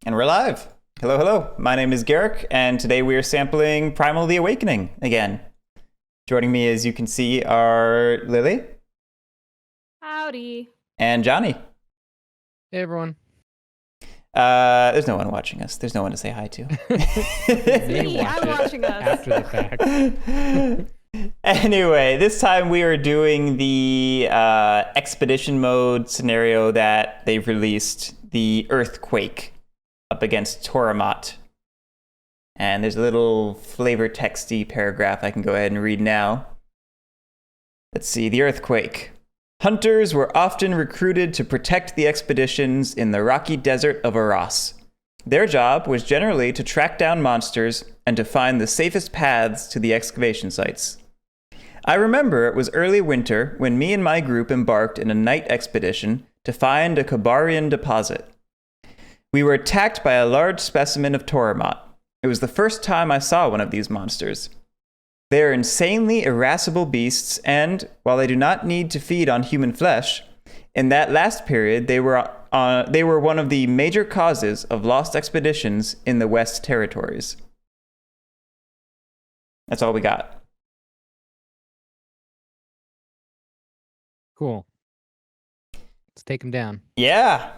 And we're live. Hello, hello. My name is Guerric, and today we are sampling Primal the Awakening again. Joining me, as you can see, are Lily. Howdy. And Johnny. Hey, everyone. There's no one watching us. There's no one to say hi to. Me, I'm watching us. After the fact. Anyway, this time we are doing the expedition mode scenario that they've released, the Earthquake, up against Toramat. And there's a little flavor texty paragraph I can go ahead and read now. Let's see, the Earthquake. Hunters were often recruited to protect the expeditions in the rocky desert of Arras. Their job was generally to track down monsters and to find the safest paths to the excavation sites. I remember it was early winter when me and my group embarked in a night expedition to find a Kabarian deposit. We were attacked by a large specimen of Toramat. It was the first time I saw one of these monsters. They are insanely irascible beasts, and, while they do not need to feed on human flesh, in that last period they were one of the major causes of lost expeditions in the West Territories. That's all we got. Cool. Let's take him down. Yeah.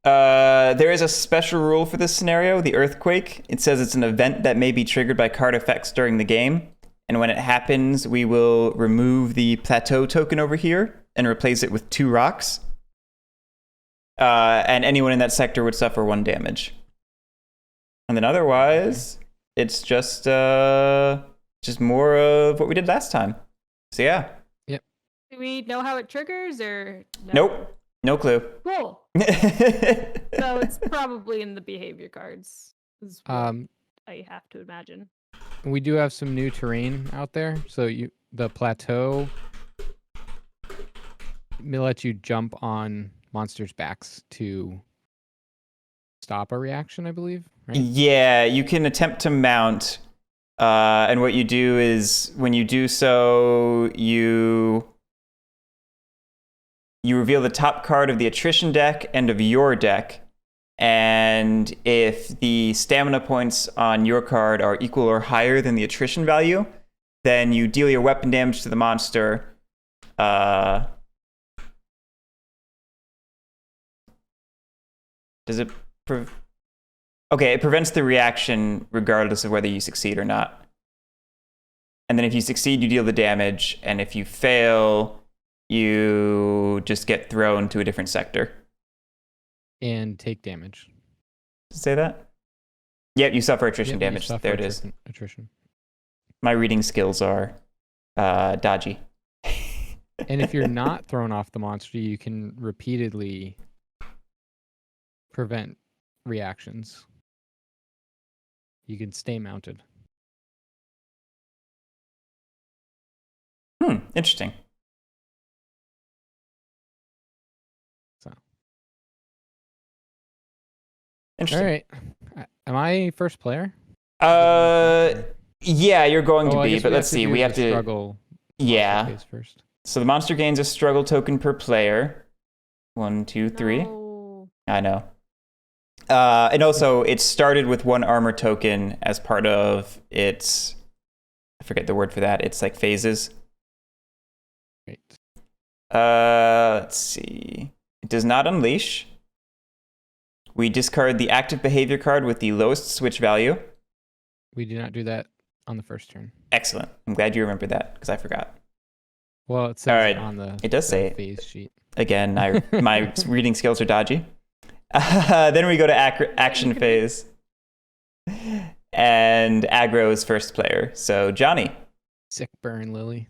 There is a special rule for this scenario, the Earthquake. It says it's an event that may be triggered by card effects during the game. And when it happens, we will remove the plateau token over here and replace it with 2 rocks. And anyone in that sector would suffer 1 damage. And then otherwise, it's just more of what we did last time. So yeah. Yep. Do we know how it triggers or no? Nope. No clue. Cool. So it's probably in the behavior cards. Is what I have to imagine. We do have some new terrain out there. So the plateau may let you jump on monsters' backs to stop a reaction, I believe. Right? Yeah, you can attempt to mount. And what you do is, when you do so, you reveal the top card of the attrition deck and of your deck. And if the stamina points on your card are equal or higher than the attrition value, then you deal your weapon damage to the monster. Does it... Okay, it prevents the reaction regardless of whether you succeed or not. And then if you succeed, you deal the damage. And if you fail, you just get thrown to a different sector. And take damage. Say that? Yep, you suffer attrition Yep, you damage. suffer There it is. Attrition. My reading skills are dodgy. And if you're not thrown off the monster, you can repeatedly prevent reactions. You can stay mounted. Interesting. So. Interesting. All right. Am I first player? Yeah, you're going to I be, guess but let's see. We have to struggle. Yeah. Phase first. So the monster gains a struggle token per player. 1, 2, 3. No. I know. And also, it started with 1 armor token as part of its... I forget the word for that. It's like phases. Great. Let's see. It does not unleash. We discard the active behavior card with the lowest switch value. We do not do that on the first turn. Excellent. I'm glad you remembered that, because I forgot. Well, it says All right. on the It does say it. phase sheet. Again, my reading skills are dodgy. Then we go to action phase. And aggro is first player. So, Johnny. Sick burn, Lily.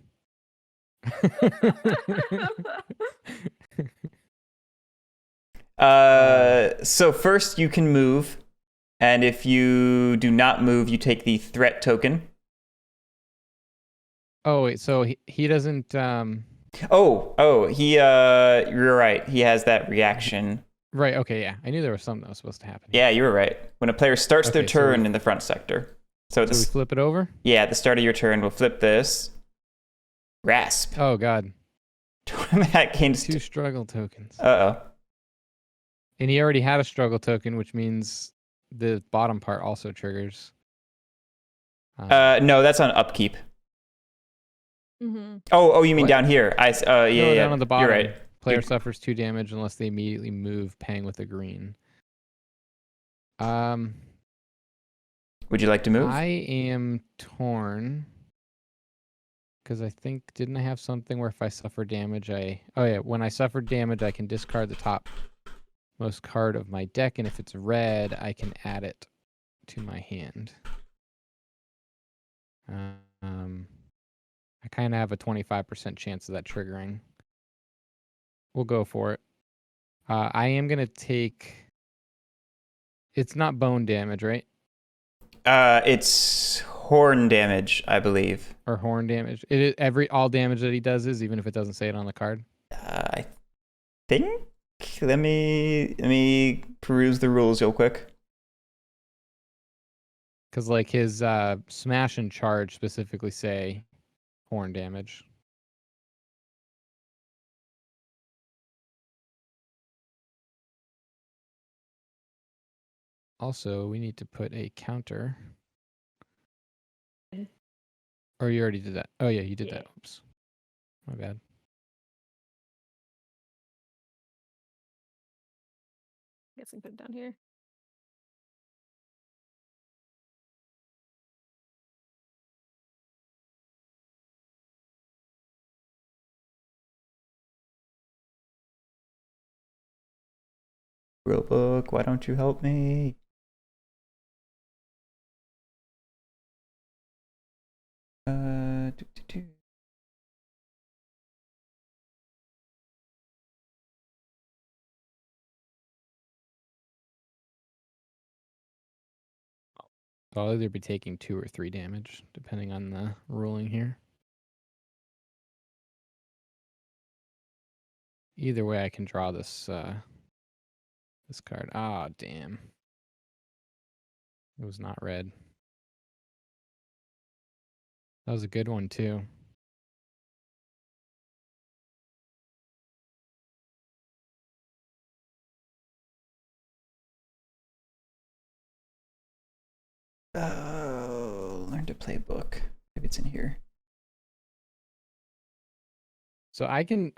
So first you can move. And if you do not move, you take the threat token. Oh, wait. So he doesn't... You're right. He has that reaction. Right, okay, yeah. I knew there was something that was supposed to happen. Yeah, you were right. When a player starts their Okay, so turn in the front sector. So So we flip it over? yeah, at the start of your turn, we'll flip this. Rasp. Oh, God. Toramat gains 2 struggle tokens. Uh-oh. And he already had a struggle token, which means the bottom part also triggers. No, that's on upkeep. Mm-hmm. Oh, you mean What? down here? No, Yeah, down on the bottom. You're right. Player suffers 2 damage unless they immediately move, paying with a green. Would you like to move? I am torn because I think, didn't I have something where if I suffer damage, when I suffer damage, I can discard the top most card of my deck, and if it's red, I can add it to my hand. I kind of have a 25% chance of that triggering. We'll go for it. I am going to take... It's not bone damage, right? It's horn damage, I believe. Or horn damage. All damage that he does is, even if it doesn't say it on the card. I think. Let me peruse the rules real quick. Because like his smash and charge specifically say horn damage. Also, we need to put a counter. Or you already did that. Oh yeah, you did that. Oops. My bad. Guess I can put it down here. Rulebook, why don't you help me? Do. So I'll either be taking 2 or 3 damage, depending on the ruling here. Either way, I can draw this this card. Ah, damn. It was not red. That was a good one, too. Learn to play book. Maybe it's in here. So I can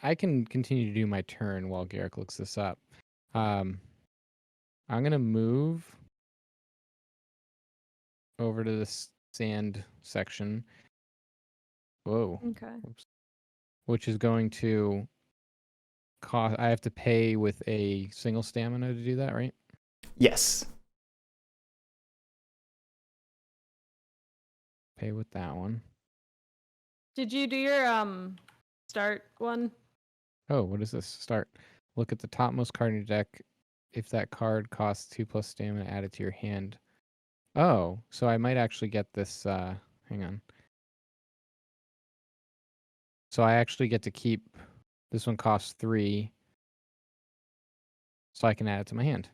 continue to do my turn while Guerric looks this up. I'm gonna move over to this sand section. Whoa. Okay. Oops. Which is going to cost. I have to pay with a single stamina to do that, right? Yes. Pay with that one. Did you do your start one? Oh, what is this? Start. Look at the topmost card in your deck. If that card costs 2+ stamina, add it to your hand. Oh, so I might actually get this. Hang on. So I actually get to keep. This one costs 3. So I can add it to my hand.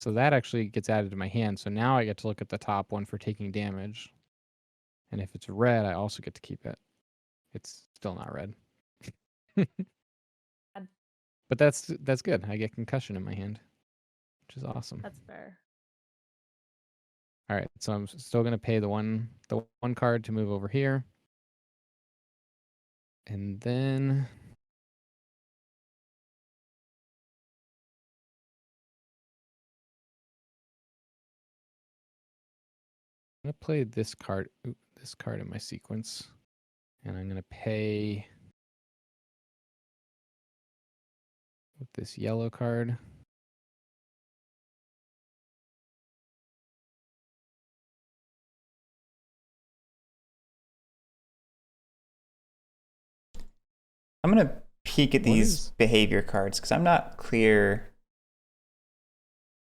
So that actually gets added to my hand. So now I get to look at the top one for taking damage. And if it's red, I also get to keep it. It's still not red. But that's good. I get concussion in my hand, which is awesome. That's fair. All right, so I'm still gonna pay the one card to move over here, and then I'm gonna play this card. This card in my sequence, and I'm gonna pay with this yellow card. I'm going to peek at these behavior cards because I'm not clear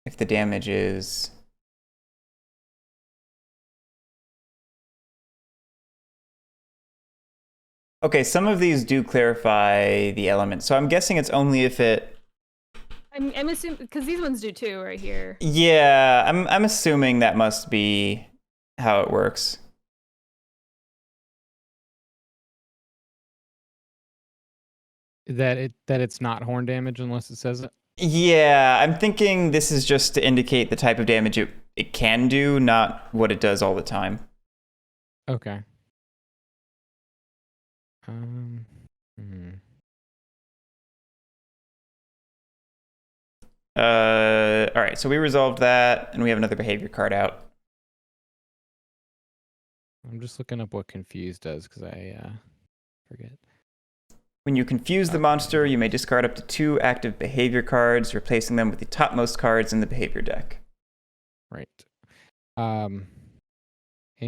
if the damage is... Okay, some of these do clarify the element. So I'm guessing it's only if it... I'm assuming, because these ones do too, right here. Yeah, I'm assuming that must be how it works. That it's not horn damage unless it says it? Yeah, I'm thinking this is just to indicate the type of damage it can do, not what it does all the time. Okay. Hmm. All right, so we resolved that, and we have another behavior card out. I'm just looking up what confuse does because I forget. When you confuse the monster, you may discard up to 2 active behavior cards, replacing them with the topmost cards in the behavior deck. Right. And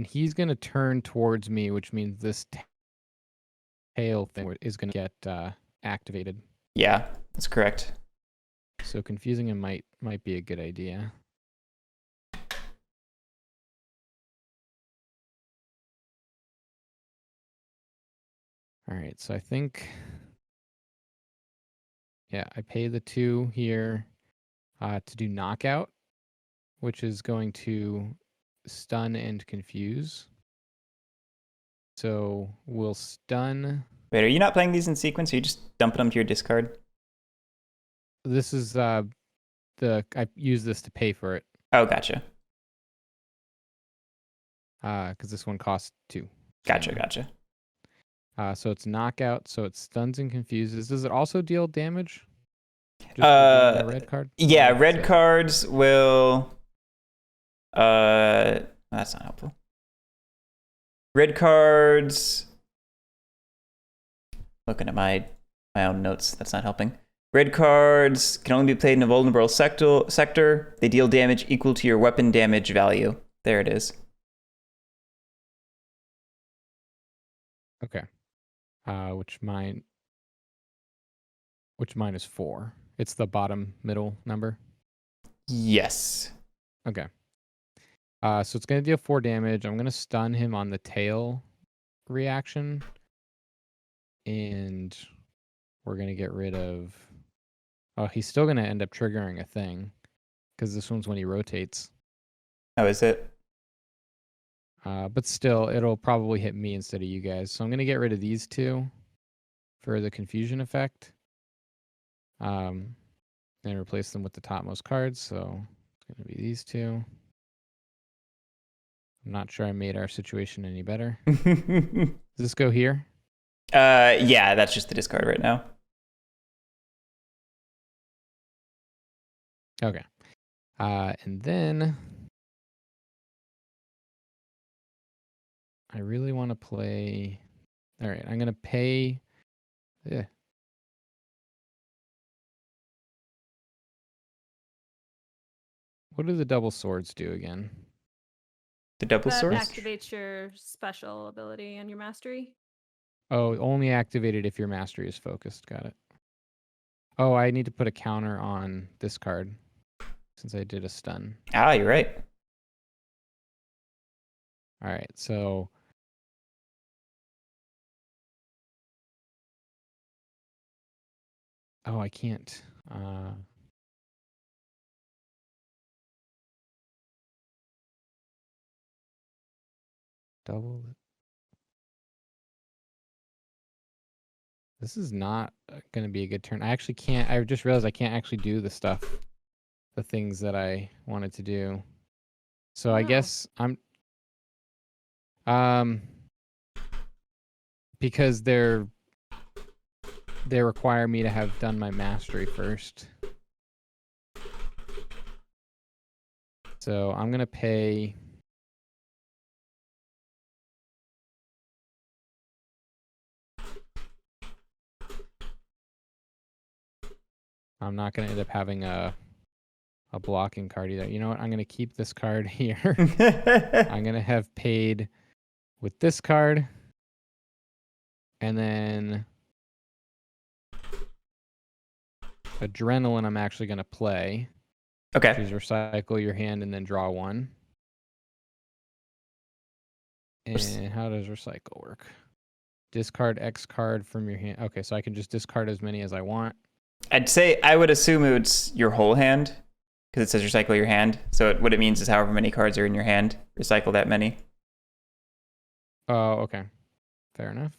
he's gonna turn towards me, which means this tail thing is gonna get activated. Yeah, that's correct. So confusing him might be a good idea. All right, so I think, yeah, I pay the 2 here to do knockout, which is going to stun and confuse. So we'll stun. Wait, are you not playing these in sequence? Or are you just dumping them to your discard? This is I use this to pay for it. Oh, gotcha. Because this one costs 2. Gotcha. So it's knockout, so it stuns and confuses. Does it also deal damage? Just a red card? Yeah, red cards will. That's not helpful. Red cards. Looking at my own notes, that's not helping. Red cards can only be played in a vulnerable sector. They deal damage equal to your weapon damage value. There it is. Okay. Which mine is 4. It's the bottom middle number. Yes. Okay. So it's gonna deal 4 damage. I'm gonna stun him on the tail reaction, and we're gonna get rid of. Oh, he's still gonna end up triggering a thing, because this one's when he rotates. Oh, is it? But still, it'll probably hit me instead of you guys. So I'm gonna get rid of these 2 for the confusion effect. And replace them with the topmost cards. So it's gonna be these 2. I'm not sure I made our situation any better. Does this go here? Yeah, that's just the discard right now. Okay. And then I really want to play. All right, I'm gonna pay. Yeah. What do the double swords do again? The double That swords? activates your special ability and your mastery. Oh, only activated if your mastery is focused. Got it. Oh, I need to put a counter on this card since I did a stun. Ah, you're right. All right, so oh, I can't. Double. This is not going to be a good turn. I actually can't. I just realized I can't actually do the stuff, the things that I wanted to do. So I guess I'm. Because they require me to have done my mastery first. So I'm gonna pay. I'm not gonna end up having a blocking card either. You know what? I'm gonna keep this card here. I'm gonna have paid with this card, and then adrenaline. I'm actually gonna play. Okay. Which is recycle your hand and then draw 1. And how does recycle work? Discard X card from your hand. Okay, so I can just discard as many as I want. I would assume it's your whole hand because it says recycle your hand. So what it means is however many cards are in your hand, recycle that many. Oh, okay. Fair enough.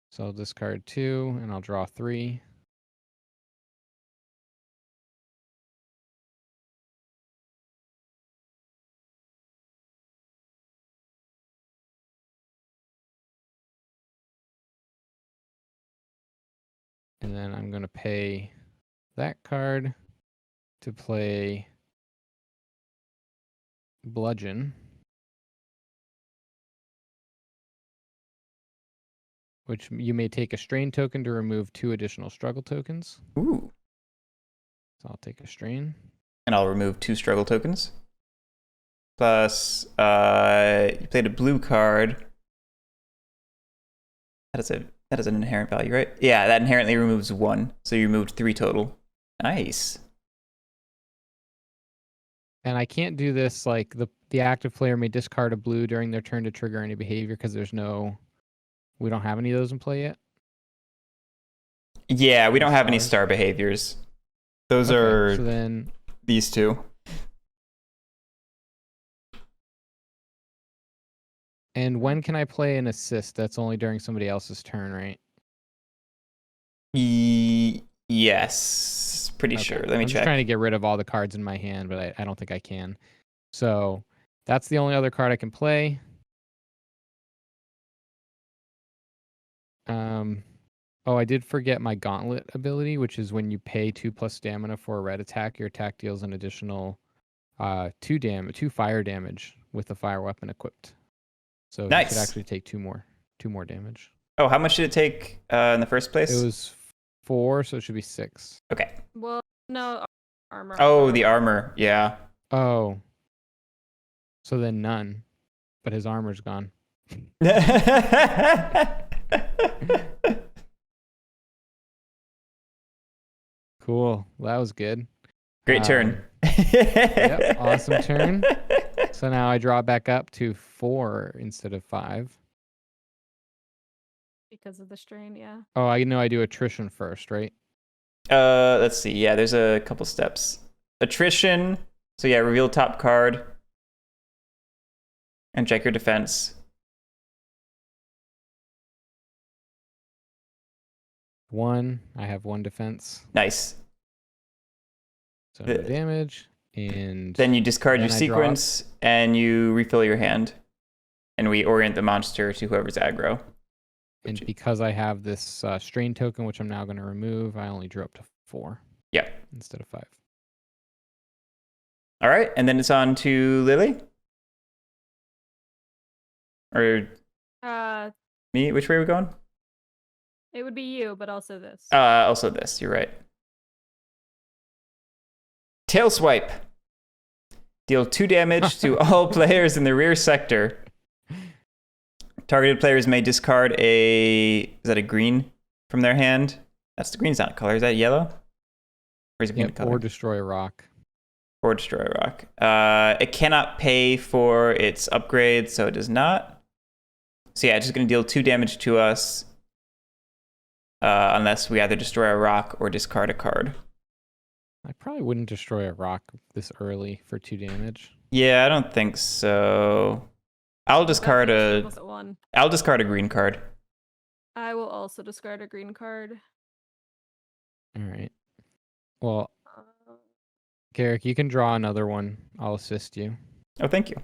So I'll discard 2 and I'll draw 3. And then I'm going to pay that card to play Bludgeon. Which you may take a strain token to remove 2 additional struggle tokens. Ooh. So I'll take a strain. And I'll remove 2 struggle tokens. Plus, you played a blue card. That is an inherent value, right? Yeah, that inherently removes 1. So you removed 3 total. Nice. And I can't do this like the active player may discard a blue during their turn to trigger any behavior because we don't have any of those in play yet. Yeah, we don't have any star behaviors. Those are so then these 2. And when can I play an assist? That's only during somebody else's turn, right? Yes, pretty sure. Let me I'm check. just trying to get rid of all the cards in my hand, but I don't think I can. So that's the only other card I can play. Oh, I did forget my Gauntlet ability, which is when you pay 2+ stamina for a red attack, your attack deals an additional 2 fire damage with the fire weapon equipped. So nice. You could actually take 2 more damage. Oh, how much did it take in the first place? It was 4, so it should be 6. Okay. Well, no, armor. Oh, the armor. Yeah. Oh. So then none. But his armor's gone. Cool. Well, that was good. Great turn. Yep, awesome turn. So now I draw back up to 4 instead of 5. Because of the strain, yeah. Oh, I know I do attrition first, right? Let's see. Yeah, there's a couple steps. Attrition. So yeah, reveal top card. And check your defense. 1. I have 1 defense. Nice. So no damage. And then you discard your sequence and you refill your hand. And we orient the monster to whoever's aggro. And because I have this strain token, which I'm now going to remove, I only drew up to 4. Yeah. Instead of 5. All right. And then it's on to Lily? Or me? Which way are we going? It would be you, but also this. Also this. You're right. Tail Swipe. Deal 2 damage to all players in the rear sector. Targeted players may discard is that a green from their hand? The green's not a color. Is that yellow? Or is it green color? Or destroy a rock. Or destroy a rock. It cannot pay for its upgrade, so it does not. So yeah, it's just going to deal 2 damage to us. Unless we either destroy a rock or discard a card. I probably wouldn't destroy a rock this early for 2 damage. Yeah, I don't think so. I'll discard a green card. I will also discard a green card. All right. Well, Guerric, you can draw another one. I'll assist you. Oh, thank you.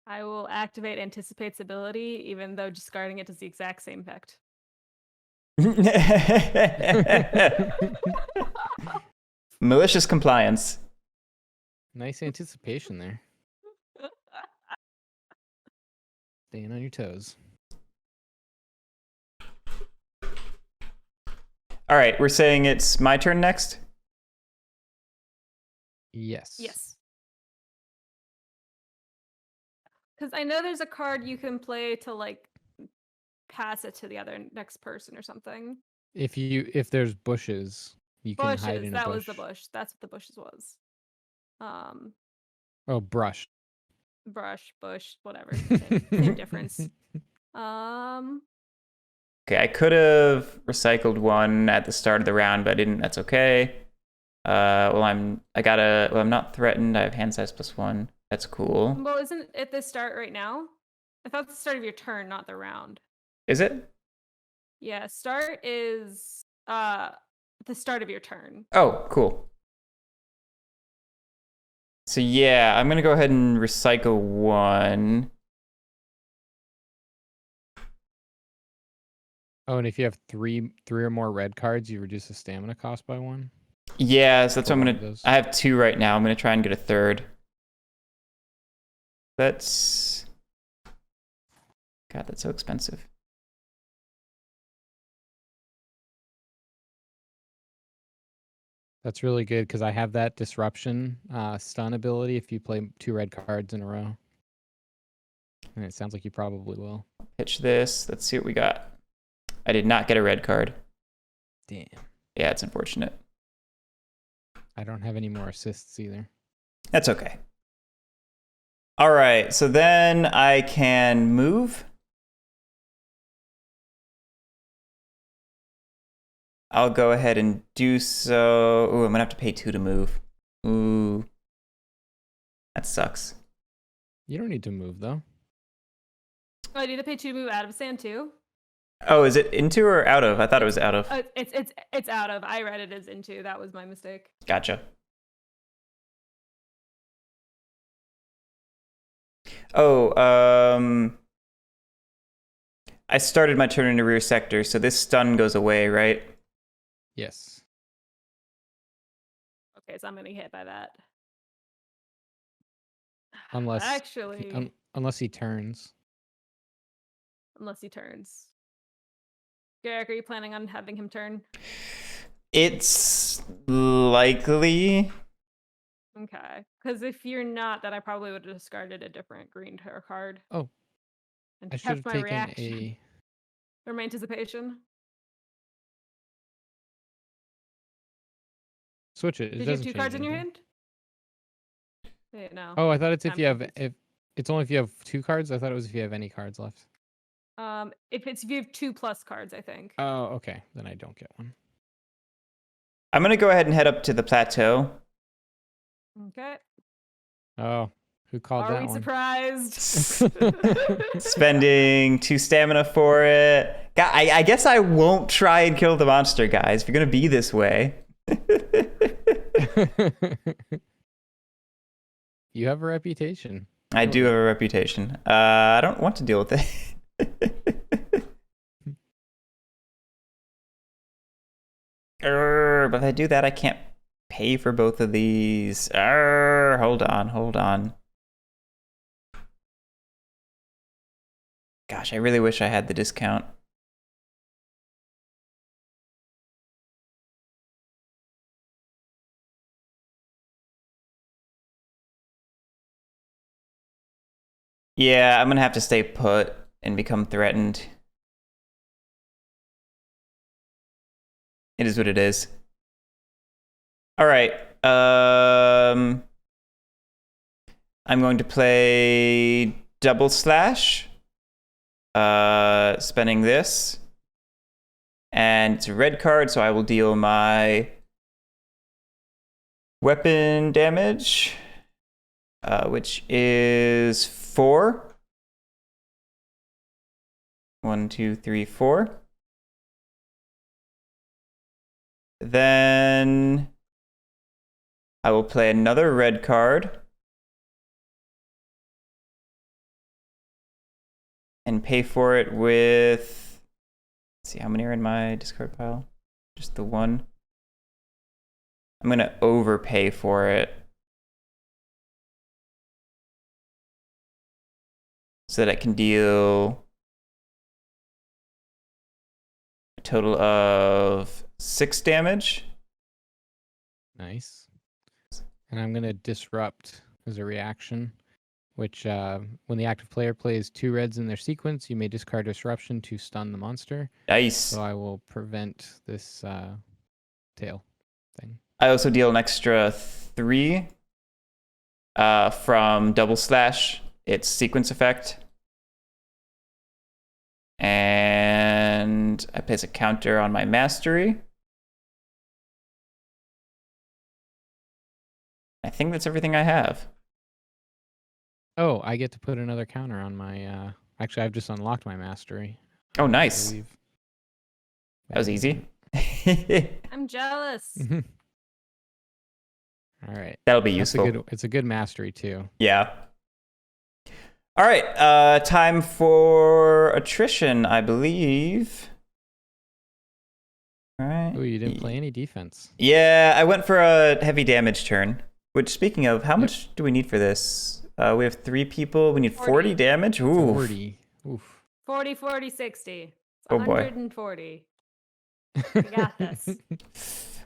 I will activate Anticipate's ability, even though discarding it does the exact same effect. Malicious compliance. Nice anticipation there. Staying on your toes. All right, we're saying it's my turn next? Yes. Yes. Because I know there's a card you can play to like pass it to the next person or something. If there's bushes, you can hide in a bush. That was the bush. That's what the bushes was. Oh, brush. Brush, bush, whatever. Same difference. Okay, I could have recycled one at the start of the round, but I didn't. That's okay. I'm not threatened. I have hand size +1. That's cool. Well, isn't it the start right now? I thought it's the start of your turn, not the round. Is it? Yeah, start is the start of your turn. Oh, cool. So yeah, I'm gonna go ahead and recycle 1. Oh, and if you have three or more red cards, you reduce the stamina cost by 1. Yeah, so that's For what I'm one of gonna. those. I have 2 right now. I'm gonna try and get a 3rd. That's. God, that's so expensive. That's really good because I have that disruption stun ability if you play 2 red cards in a row. And it sounds like you probably will. Pitch this. Let's see what we got. I did not get a red card. Damn. Yeah, it's unfortunate. I don't have any more assists either. That's okay. All right, so then I can move. I'll go ahead and do so. Ooh, I'm gonna have to pay 2 to move. Ooh, that sucks. You don't need to move though. Oh, I need to pay 2 to move out of sand too. Oh, is it into or out of? I thought it was out of. It's out of. I read it as into. That was my mistake. Gotcha. Oh, I started my turn in the rear sector, so this stun goes away, right? Yes. Okay, so I'm gonna get hit by that. Unless actually, unless he turns. unless he turns. Guerric, are you planning on having him turn? It's likely. Okay, because if you're not, then I probably would have discarded a different green card. Oh, and I should kept have my taken reaction a. or my anticipation. Switch it. It Did you have doesn't 2 change cards in your anything. hand? Wait, no. Oh, I thought it's if That you have makes if it's only if you have 2 cards. I thought it was if you have any cards left. if you have 2+ cards, I think. Oh, okay. Then I don't get one. I'm gonna go ahead and head up to the plateau. Okay. Oh, who called Are that we one? surprised? Spending 2 stamina for it. I guess I won't try and kill the monster, guys. If you're gonna be this way. You have a reputation. I do have a reputation. I don't want to deal with it. But if I do that, I can't pay for both of these. Hold on. Gosh, I really wish I had the discount. Yeah, I'm gonna have to stay put and become threatened. It is what it is. All right. I'm going to play double slash. Spending this. And it's a red card, so I will deal my weapon damage, which is 4. 1, 2, 3, 4. Then I will play another red card and pay for it with, let's see, how many are in my discard pile? Just the 1. I'm going to overpay for it so that I can deal a total of 6 damage. Nice. And I'm going to disrupt as a reaction, which when the active player plays 2 reds in their sequence, you may discard disruption to stun the monster. Nice. So I will prevent this tail thing. I also deal an extra 3 from double slash, its sequence effect. And I place a counter on my mastery. I think that's everything I have. Oh, I get to put another counter on my. Actually, I've just unlocked my mastery. Oh, nice. That was easy. I'm jealous. All All right. That'll be That's useful. it's a good mastery too. Yeah. All right. Time for attrition, I believe. All right. Oh, you didn't play any defense. Yeah, I went for a heavy damage turn. Which, speaking of, how much do we need for this? We have 3 people. We need 40 damage. Ooh. 40. Oof. 40, 40, 60. It's Oh boy. 140. We got this.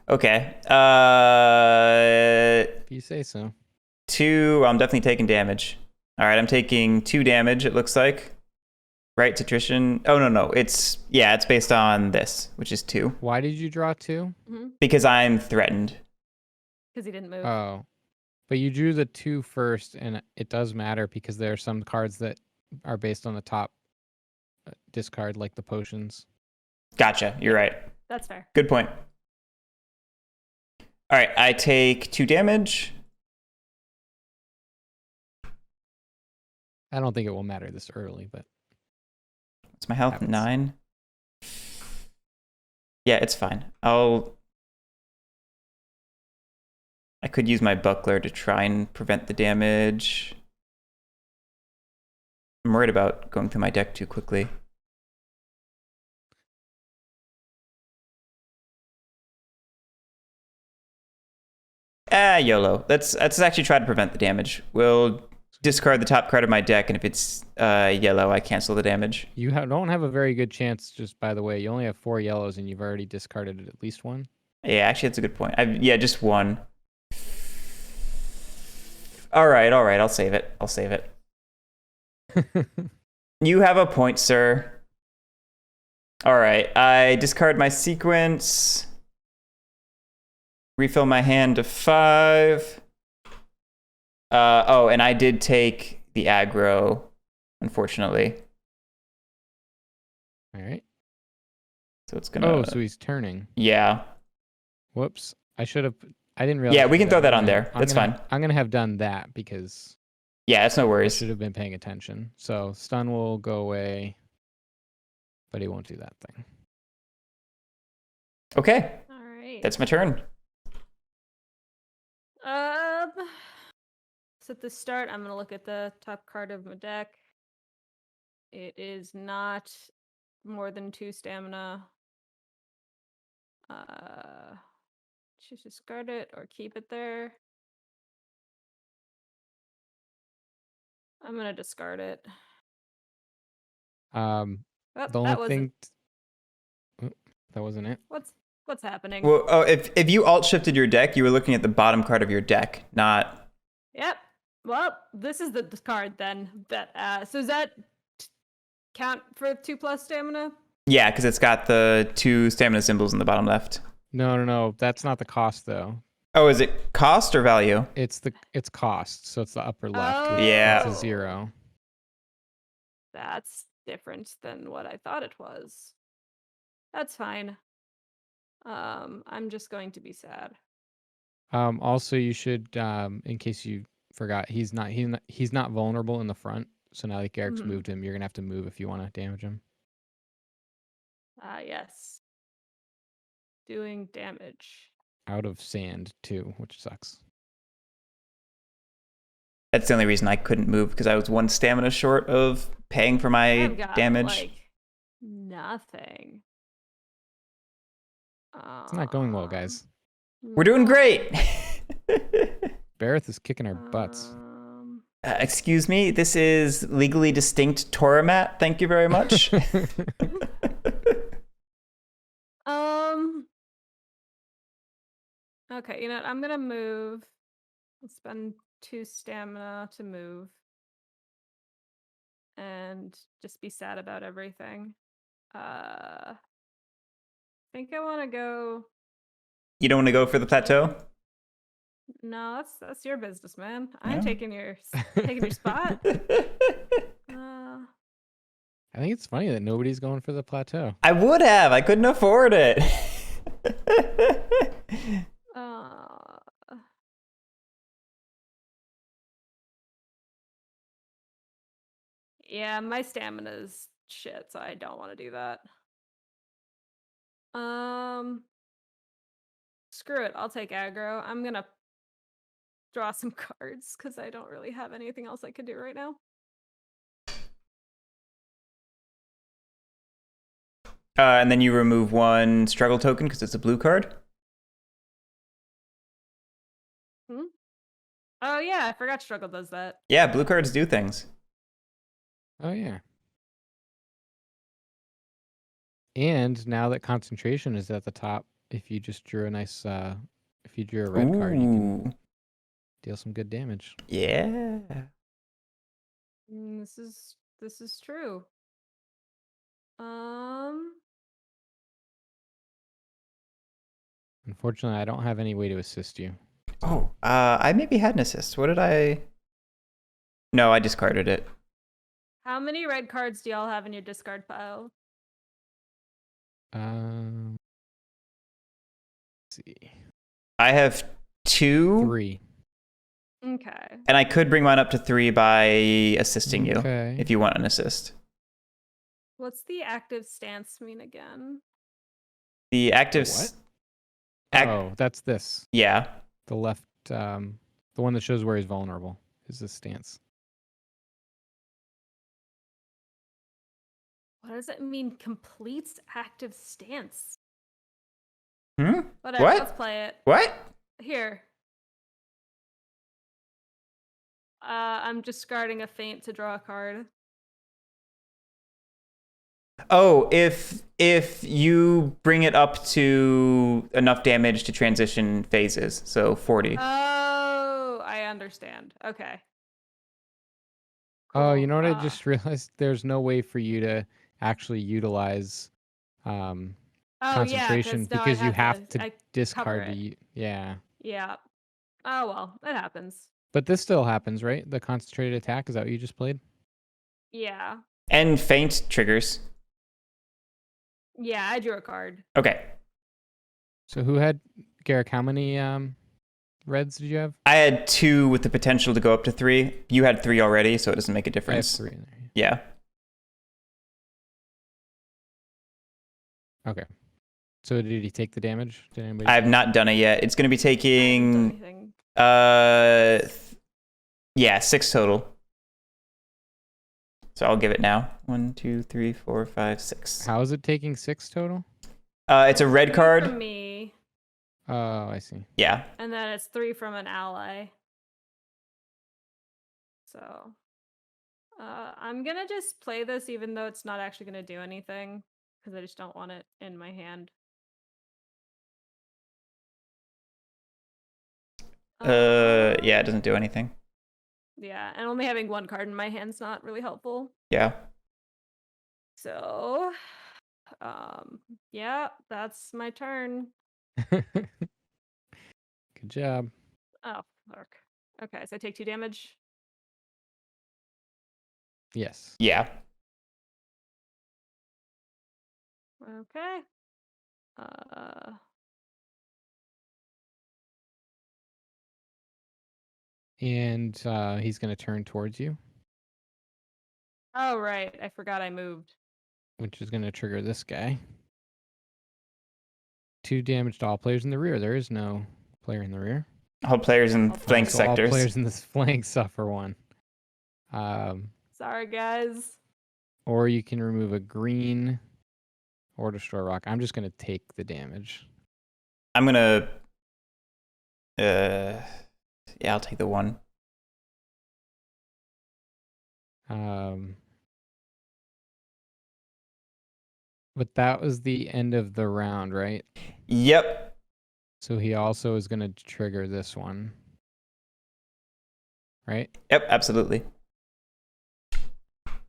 Okay. If you say so. 2. I'm definitely taking damage. All right, I'm taking 2 damage. It looks like. Right, it's attrition. Oh no, it's based on this, which is 2. Why did you draw 2? Because I'm threatened. Because he didn't move. Oh. But you drew the 2 first, and it does matter because there are some cards that are based on the top discard, like the potions. Gotcha. You're right. That's fair. Good point. All right, I take 2 damage. I don't think it will matter this early, but What's my health? 9. Yeah, it's fine. I could use my buckler to try and prevent the damage. I'm worried about going through my deck too quickly. YOLO. Let's actually try to prevent the damage. We'll discard the top card of my deck, and if it's yellow, I cancel the damage. you don't have a very good chance, just by the way. You only have 4 yellows, and you've already discarded at least 1. Yeah, actually, that's a good point. Just 1. All right. I'll save it. You have a point, sir. All right. I discard my sequence. Refill my hand to 5. And I did take the aggro, unfortunately. All right. So it's gonna. Oh, so he's turning. Yeah. Whoops. I didn't realize. Yeah, we can throw that on there. That's fine. I'm gonna have done that because. Yeah, it's no I worries. should have been paying attention. So stun will go away, but he won't do that thing. Okay. All right. That's my turn. So at the start, I'm gonna look at the top card of my deck. It is not more than 2 stamina. Choose to discard it or keep it there. I'm gonna discard it. The only thing. That wasn't it. What's happening? Well, if you alt shifted your deck, you were looking at the bottom card of your deck, not. Yep. Well, this is the card then. So does that count for 2+ stamina? Yeah, because it's got the 2 stamina symbols in the bottom left. No. That's not the cost though. Oh, is it cost or value? It's cost, so it's the upper left. Oh. Yeah. It's a 0. That's different than what I thought it was. That's fine. I'm just going to be sad. Also, you should, in case you forgot, he's not vulnerable in the front. So now that Guerric's moved him, you're gonna have to move if you want to damage him. Yes. Doing damage. Out of sand too, which sucks. That's the only reason I couldn't move, because I was 1 stamina short of paying for my I've got, damage. Nothing. It's not going well, guys. We're doing great. Bareth is kicking our butts. Excuse me, this is legally distinct Toramat. Thank you very much. Okay, you know what? I'm gonna move. I'll spend 2 stamina to move. And just be sad about everything. I think I want to go. You don't want to go for the plateau? No, that's your business, man. I'm taking your spot. I think it's funny that nobody's going for the plateau. I would have. I couldn't afford it. Yeah, my stamina's shit, so I don't want to do that. Screw it. I'll take aggro. I'm gonna draw some cards because I don't really have anything else I could do right now. And then you remove one struggle token because it's a blue card. Oh yeah, I forgot struggle does that. Yeah, blue cards do things. Oh yeah. And now that concentration is at the top, if you just drew a nice, if you drew a red card, you can Ooh. deal some good damage. Yeah. This is true. Unfortunately, I don't have any way to assist you. Oh, I maybe had an assist. What did I? No, I discarded it. How many red cards do y'all have in your discard pile? Let's see. I have 2. 3. Okay. And I could bring mine up to 3 by assisting you Okay. if you want an assist. What's the active stance mean again? The active. What? Ac- Oh, that's this. Yeah. The left, the one that shows where he's vulnerable is this stance. What does it mean? Completes active stance. Hmm? Whatever. What? Let's play it. What? Here. I'm discarding a feint to draw a card. Oh, if you bring it up to enough damage to transition phases, so 40. Oh, I understand. Okay. Oh, Cool. you know what? I just realized there's no way for you to actually utilize concentration no, because I you have to I discard cover the yeah. Yeah. Oh well, it happens. But this still happens, right? The concentrated attack, is that what you just played? Yeah. And feint triggers. Yeah, I drew a card. Okay. So who had Guerric, how many reds did you have? I had 2 with the potential to go up to 3. You had 3 already, so it doesn't make a I have difference. 3 in there. Yeah. Okay. So did he take the damage? Did anybody? I have not done it yet. It's going to be I haven't done taking anything. yeah, 6 total. So I'll give it now. 1, 2, 3, 4, 5, 6. How is it taking 6 total? It's a red 3 card. from me, Oh, I see. Yeah. and then it's 3 from an ally. So, I'm gonna just play this, even though it's not actually gonna do anything, because I just don't want it in my hand. Yeah, it doesn't do anything. Yeah, and only having 1 card in my hand's not really helpful. Yeah. So, yeah, that's my turn. Good job. Oh, fuck. Okay, so I take 2 damage. Yes. Yeah. Okay. And he's going to turn towards you, Oh, right. I forgot I moved. which is going to trigger this guy. 2 damage to all players in the rear. There is no player in the rear. All players in All flank So all sectors. players in this flank suffer 1. Sorry, guys. Or you can remove a green or destroy a rock. I'm just going to take the damage. I'm going to yeah, I'll take the 1. But that was the end of the round, right? Yep. So he also is going to trigger this one. Right? Yep, absolutely.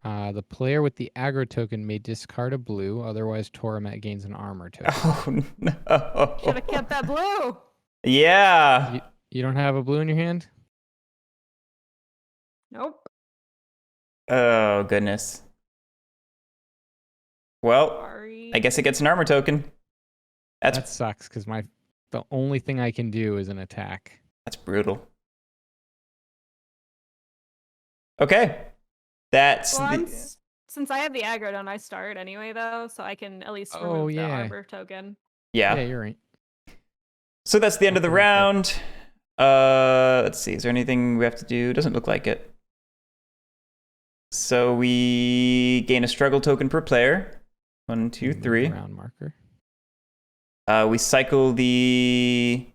The player with the aggro token may discard a blue, otherwise Toramat gains an armor token. Oh no. Should have kept that blue. Yeah. You don't have a blue in your hand? Nope. Oh goodness. Well, Sorry. I guess it gets an armor token. That sucks because the only thing I can do is an attack. That's brutal. Okay. That's Well, since I have the aggro, don't I start anyway, though? So I can at least remove the armor token. yeah. Yeah, you're right. So that's the end of the round. Let's see. Is there anything we have to do? Doesn't look like it. So we gain a struggle token per player. 1, 2, 3. Round marker. We cycle the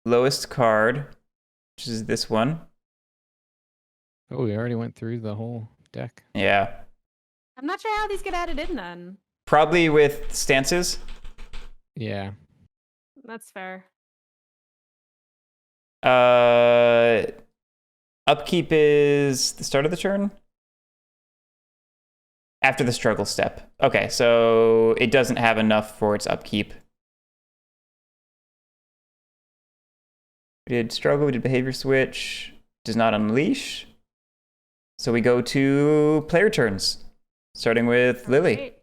lowest card, which is this one. Oh, we already went through the whole deck. Yeah. I'm not sure how these get added in then. Probably with stances. Yeah. That's fair. Upkeep is the start of the turn? After the struggle step. Okay, so it doesn't have enough for its upkeep. We did struggle, we did behavior switch. Does not unleash. So we go to player turns, starting with Lily. Right.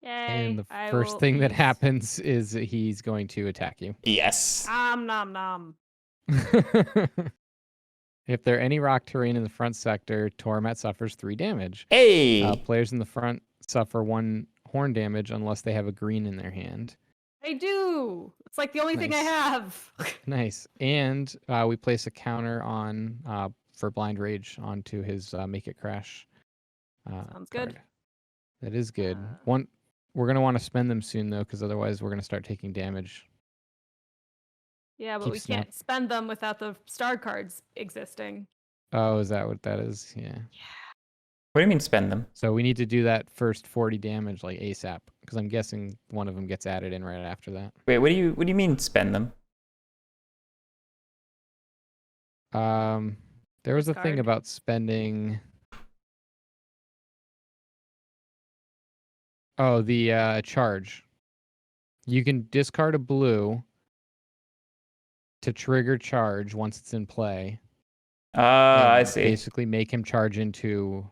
Yay. And the I first will thing that use- happens is that he's going to attack you. Yes. Nom nom. If there are any rock terrain in the front sector, Toramat suffers 3 damage. Hey! Players in the front suffer 1 horn damage unless they have a green in their hand. I do. It's like the only thing I Nice. have. Nice. And we place a counter on for Blind Rage onto his Make It Crash. Sounds good. card. That is good. Uh, We're going to want to spend them soon, though, because otherwise we're going to start taking damage. Yeah, but Keep we snap- can't spend them without the star cards existing. Oh, is that what that is? Yeah. What do you mean spend them? So we need to do that first 40 damage like ASAP, because I'm guessing one of them gets added in right after that. Wait, what do you mean spend them? There was a thing Discard. about spending. Oh, the charge. You can discard a blue to trigger charge once it's in play. I and see. Basically make him charge into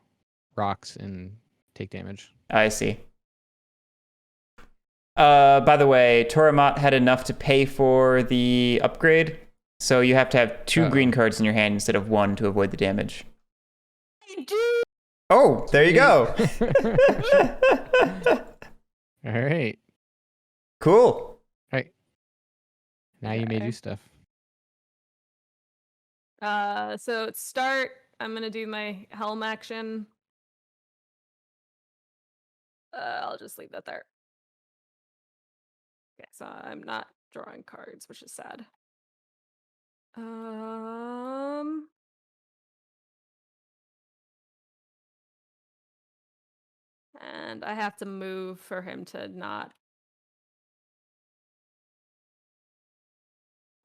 rocks and take damage. I see. By the way, Toramat had enough to pay for the upgrade, so you have to have 2 Uh-oh. green cards in your hand instead of 1 to avoid the damage. I do. Oh, there you go. All right. Cool. Now you may Okay. do stuff. So at start, I'm gonna do my helm action. I'll just leave that there. Okay, so I'm not drawing cards, which is sad. And I have to move for him to not.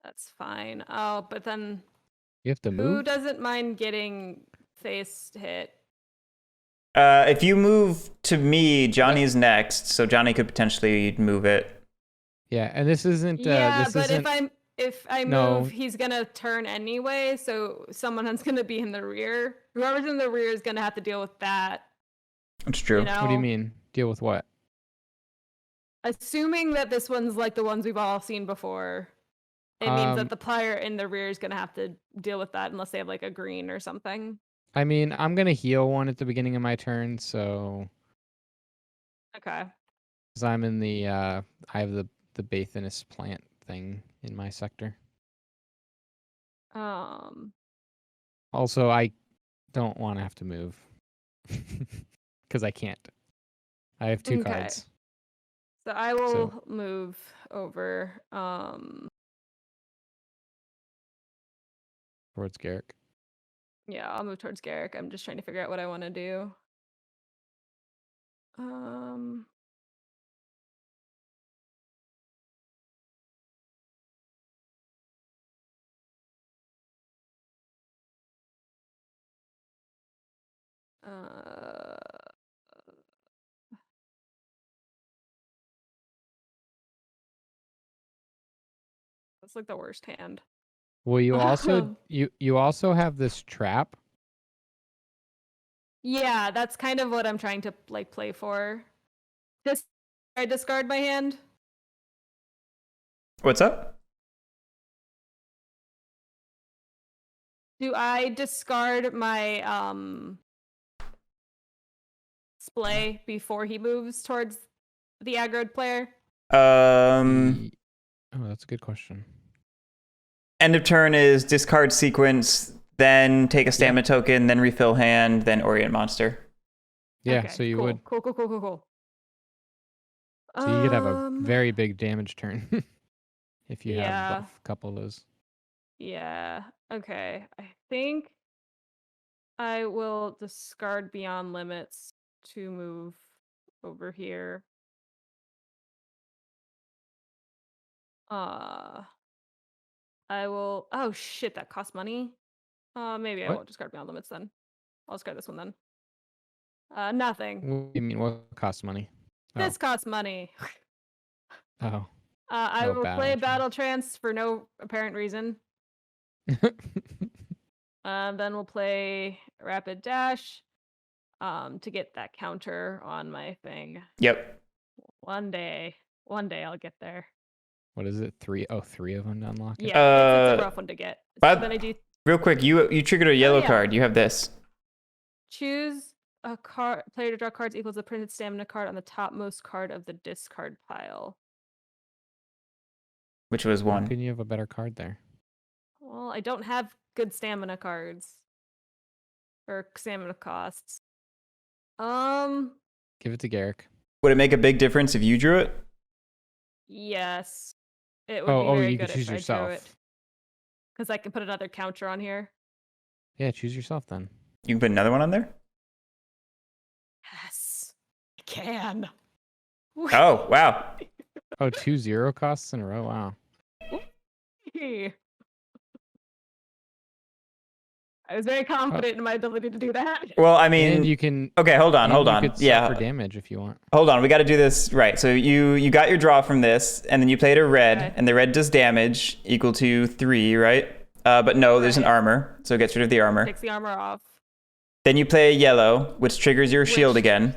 That's fine. Oh, but then You have to who move? doesn't mind getting face hit? If you move to me, Johnny's next, so Johnny could potentially move it. Yeah, and this isn't. Yeah, this but isn't, if I No. move, he's gonna turn anyway. So someone's gonna be in the rear. Whoever's in the rear is gonna have to deal with that. It's true. You know? What do you mean? Deal with what? Assuming that this one's like the ones we've all seen before, it means Um, that the player in the rear is gonna have to deal with that unless they have like a green or something. I mean, I'm gonna heal one at the beginning of my turn, so Okay. because I'm in the I have the Bathanus plant thing in my sector. Also, I don't want to have to move because I can't. I have 2 Okay. cards. So I will move over. Towards Guerric. Yeah, I'll move towards Guerric. I'm just trying to figure out what I want to do. That's like the worst hand. Well, you also you also have this trap. Yeah, that's kind of what I'm trying to like play for. I discard my hand. What's up? Do I discard my splay before he moves towards the aggroed player? Oh, that's a good question. end of turn is discard sequence, then take a stamina token, then refill hand, then orient monster. Yeah, Okay, so you cool. would. Cool. So you could have a very big damage turn if you have Yeah. a couple of those. Yeah. Okay. I think I will discard Beyond Limits to move over here. I will. Oh shit, that costs money. Maybe I What? won't discard Beyond Limits then. I'll discard this one then. Nothing. What do you mean? What costs money? This costs money. Oh. I Oh, will Battle play Trance. Battle Trance for no apparent reason. Then we'll play Rapid Dash to get that counter on my thing. Yep. One day I'll get there. What is it? 3? Oh, 3 of them to unlock it? Yeah, it's a rough one to get. So then I do Real quick, you triggered a yellow yeah. card. You have this. choose a card. Player to draw cards equals the printed stamina card on the topmost card of the discard pile. Which was Why 1. couldn't you have a better card there? Well, I don't have good stamina cards or stamina costs. Give it to Guerric. Would it make a big difference if you drew it? Yes, it would be very you good could choose if I drew yourself. it. Because I can put another counter on here. Yeah, choose yourself then. You can put another one on there? Yes, I can. Oh, wow. Oh, 2 0 costs in a row? Wow. I was very confident in my ability to do that. Well, I mean, And you can. okay, hold on. You could Yeah. suffer damage if you want. Hold on, we got to do this right. So you got your draw from this, and then you played a red, Okay. and the red does damage equal to 3, right? But no, there's an Right. armor, so it gets rid of the armor. Takes the armor off. Then you play a yellow, which triggers your shield again.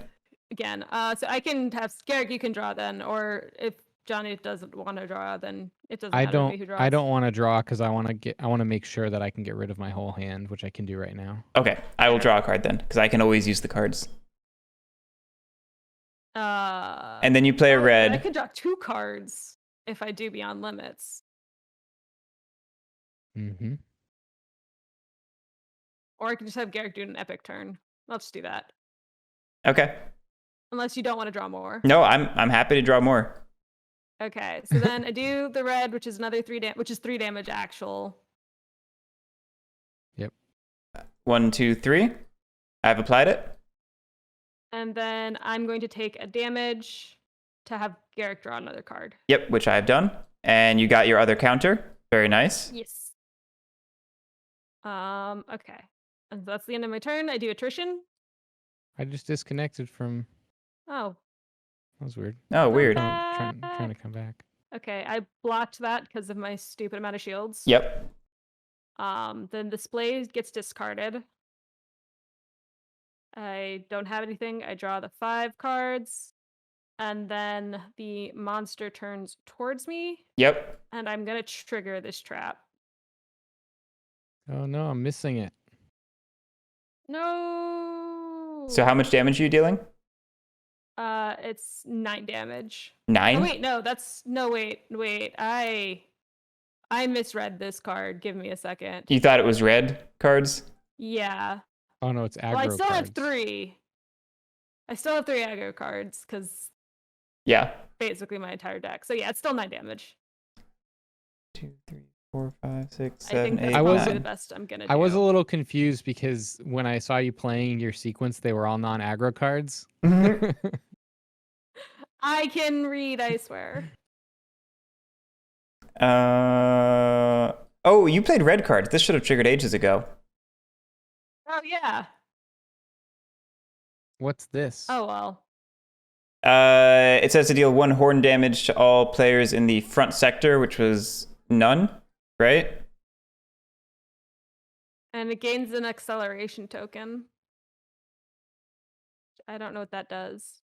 Again, so I can have Garrick. You can draw then, or if Johnny doesn't want to draw, then it doesn't matter to me who draws. I don't want to draw because I want to make sure that I can get rid of my whole hand, which I can do right now. Okay, I will draw a card then, because I can always use the cards. And then you play a I red. could draw 2 cards if I do Beyond Limits, Mm-hmm. or I can just have Garrick do an epic turn. I'll just do that, Okay. unless you don't want to draw more. No, I'm happy to draw more. Okay, so then I do the red, which is another 3 which is 3 damage actual. Yep. 1, 2, 3. I've applied it. And then I'm going to take a damage to have Garrick draw another card. Yep, which I've done. And you got your other counter. Very nice. Yes. Okay. And that's the end of my turn. I do attrition. I just disconnected from. Oh, That was weird. Oh, weird. Trying to come back. okay. I blocked that because of my stupid amount of shields. Yep. Then display gets discarded. I don't have anything. I draw the 5 cards. And then the monster turns towards me. Yep. And I'm going to trigger this trap. Oh no, I'm missing it. No. So how much damage are you dealing? It's 9 damage. 9? Oh, wait, no, wait. I misread this card. Give me a second. You thought it was red cards? Yeah. Oh no, it's aggro Well, I still cards. have 3. I still have 3 aggro cards because Yeah. basically my entire deck. So yeah, it's still 9 damage. 2, 3, 4, 5, 6, I think 7, that's 8, probably 9. the best I'm gonna do. I was a little confused because when I saw you playing your sequence, they were all non-aggro cards. I can read, I swear. Oh, you played red cards. This should have triggered ages ago. Oh yeah. What's this? Oh well. It says to deal 1 horn damage to all players in the front sector, which was none, right? And it gains an acceleration token. I don't know what that does.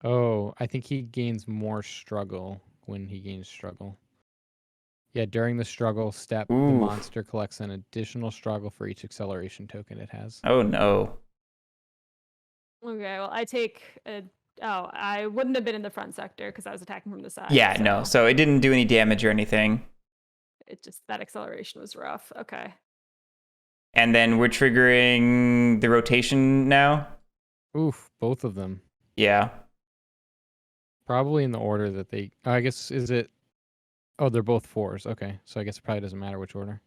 Oh, I think he gains more struggle when he gains struggle. Yeah, during the struggle step, the Ooh. monster collects an additional struggle for each acceleration token it has. Oh, no. Okay, well I take a I wouldn't have been in the front sector because I was attacking from the side. Yeah, no. So it didn't do any damage or anything. It just that acceleration was rough. Okay. And then we're triggering the rotation now. Oof, both of them. Yeah. Probably in the order that they. I guess is it? Oh, they're both 4s. Okay, so I guess it probably doesn't matter which order.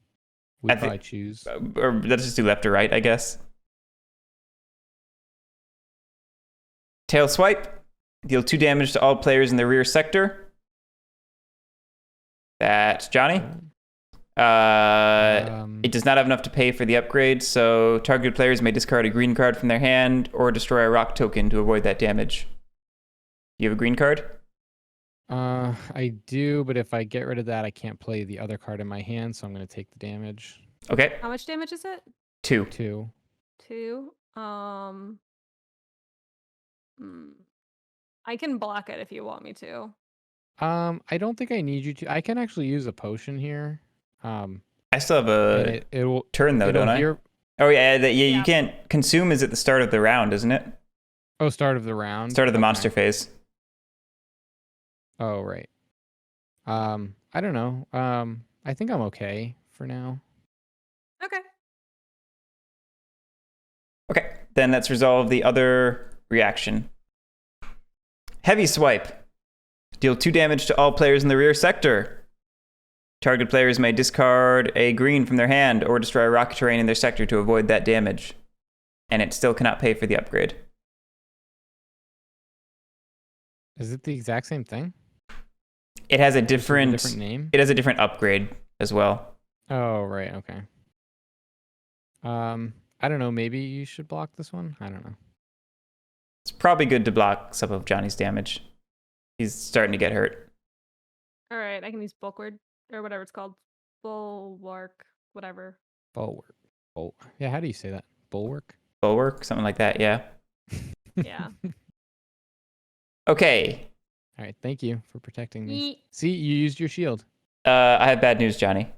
We probably choose. Or let's just do left or right, I guess. Tail swipe. Deal 2 damage to all players in the rear sector. That's Johnny. It does not have enough to pay for the upgrade, so targeted players may discard a green card from their hand or destroy a rock token to avoid that damage. You have a green card? I do, but if I get rid of that, I can't play the other card in my hand, so I'm going to take the damage. Okay. How much damage is it? 2. 2. 2. I can block it if you want me to. I don't think I need you to. I can actually use a potion here. I still have a it'll turn though, don't I? Oh yeah, you can't consume is at the start of the round, isn't it? Oh, start of the round. Start of the monster phase. Oh right. I don't know. I think I'm okay for now. Okay. Okay, then let's resolve the other reaction. Heavy swipe. Deal 2 damage to all players in the rear sector. Target players may discard a green from their hand or destroy a rock terrain in their sector to avoid that damage. And it still cannot pay for the upgrade. Is it the exact same thing? It has a different name. It has a different upgrade as well. Oh, right. Okay. I don't know. Maybe you should block this one. I don't know. It's probably good to block some of Johnny's damage. He's starting to get hurt. All right, I can use bulwark or whatever it's called. Bulwark, whatever. Bulwark. Yeah, how do you say that? Bulwark? Bulwark, something like that, yeah. Yeah. Okay. All right, thank you for protecting me. Yeet. See, you used your shield. I have bad news, Johnny.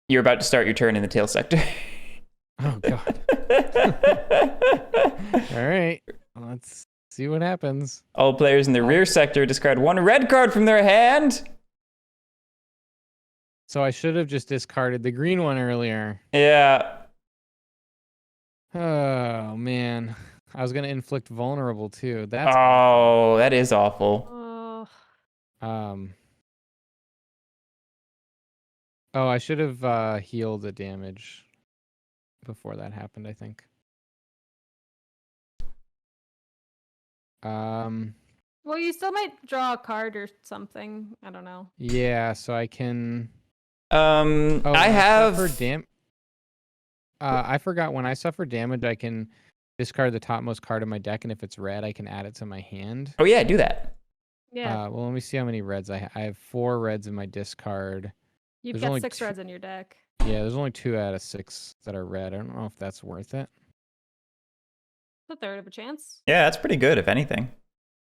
You're about to start your turn in the tail sector. Oh, God. All right, let's see what happens. All players in the rear sector discard 1 red card from their hand. So I should have just discarded the green one earlier. Yeah. Oh, man. I was going to inflict vulnerable, too. That's Oh, that is awful. Oh, I should have healed the damage before that happened, I think. Well, you still might draw a card or something. I don't know. Yeah, so I can. I have. I forgot when I suffer damage, I can discard the topmost card of my deck, and if it's red, I can add it to my hand. Oh yeah, do that. Yeah. Well, let me see how many reds I have. I have 4 reds in my discard. You've got 6 reds in your deck. Yeah, there's only 2 out of 6 that are red. I don't know if that's worth it. A third of a chance. Yeah, that's pretty good, if anything.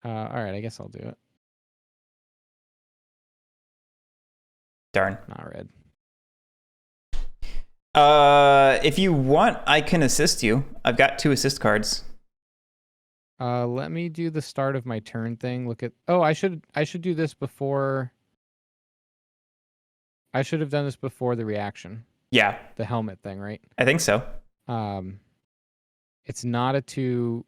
All right, I guess I'll do it. Darn. Not red. If you want, I can assist you. I've got 2 assist cards. Let me do the start of my turn thing. Look at. Oh, I should do this before. I should have done this before the reaction. Yeah. The helmet thing, right? I think so. It's not a 2.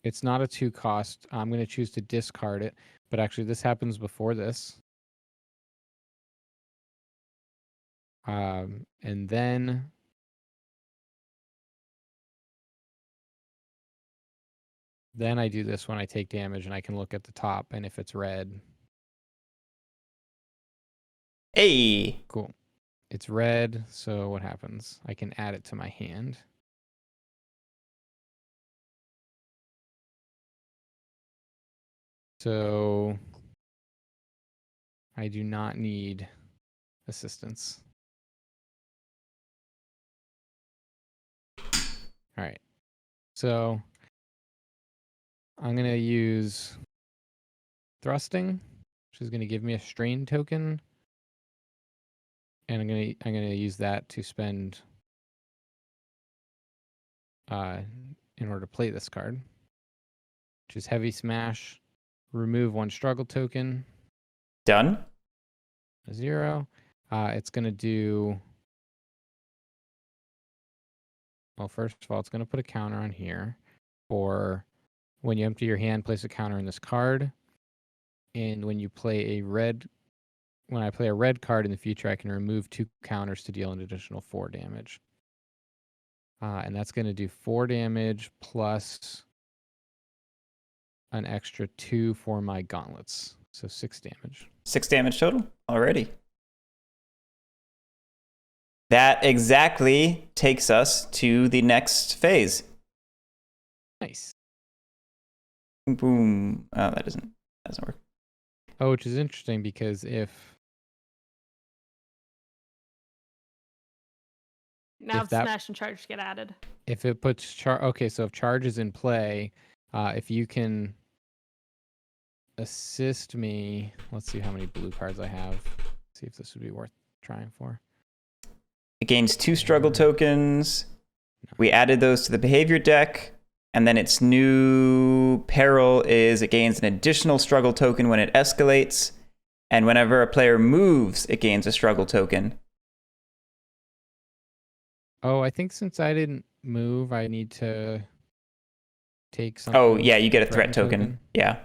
It's not a 2 cost. I'm going to choose to discard it, but actually this happens before this. And then I do this when I take damage, and I can look at the top, and if it's red. Hey. Cool. It's red, so what happens? I can add it to my hand. So I do not need assistance. All right. So I'm going to use thrusting, which is going to give me a strain token. And I'm going to use that to spend in order to play this card, which is heavy smash. Remove 1 struggle token. Done. 0. It's going to do... Well, first of all, it's going to put a counter on here for when you empty your hand, place a counter in this card. And when you play a red... When I play a red card in the future, I can remove 2 counters to deal an additional 4 damage. And that's going to do 4 damage plus an extra 2 for my gauntlets. So 6 damage. 6 damage total already. That exactly takes us to the next phase. Nice. Boom. Oh, that doesn't work. Oh, which is interesting because if... Now If that- smash and charge get added. If it puts okay, so if charge is in play, if you can assist me, let's see how many blue cards I have. See if this would be worth trying for. It gains 2 struggle tokens. We added those to the behavior deck. And then its new peril is it gains an additional struggle token when it escalates. And whenever a player moves, it gains a struggle token. Oh, I think since I didn't move, I need to take something. Oh, yeah, you get a threat token. Yeah.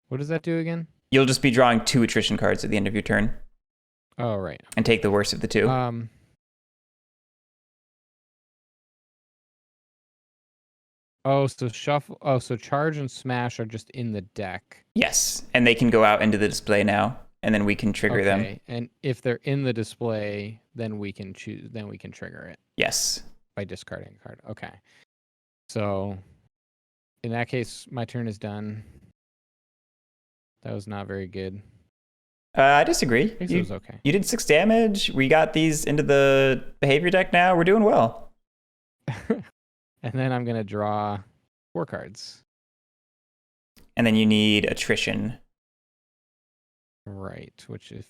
What does that do again? You'll just be drawing 2 attrition cards at the end of your turn. Oh, right. And take the worst of the 2. Oh, so shuffle. Oh, so charge and smash are just in the deck. Yes, and they can go out into the display now, and then we can trigger them. And if they're in the display, then we can choose. Then we can trigger it. Yes. By discarding a card. Okay. So, in that case, my turn is done. That was not very good. I disagree. I think it was okay. You did 6 damage. We got these into the behavior deck now. We're doing well. And then I'm gonna draw 4 cards. And then you need attrition. Right. Which if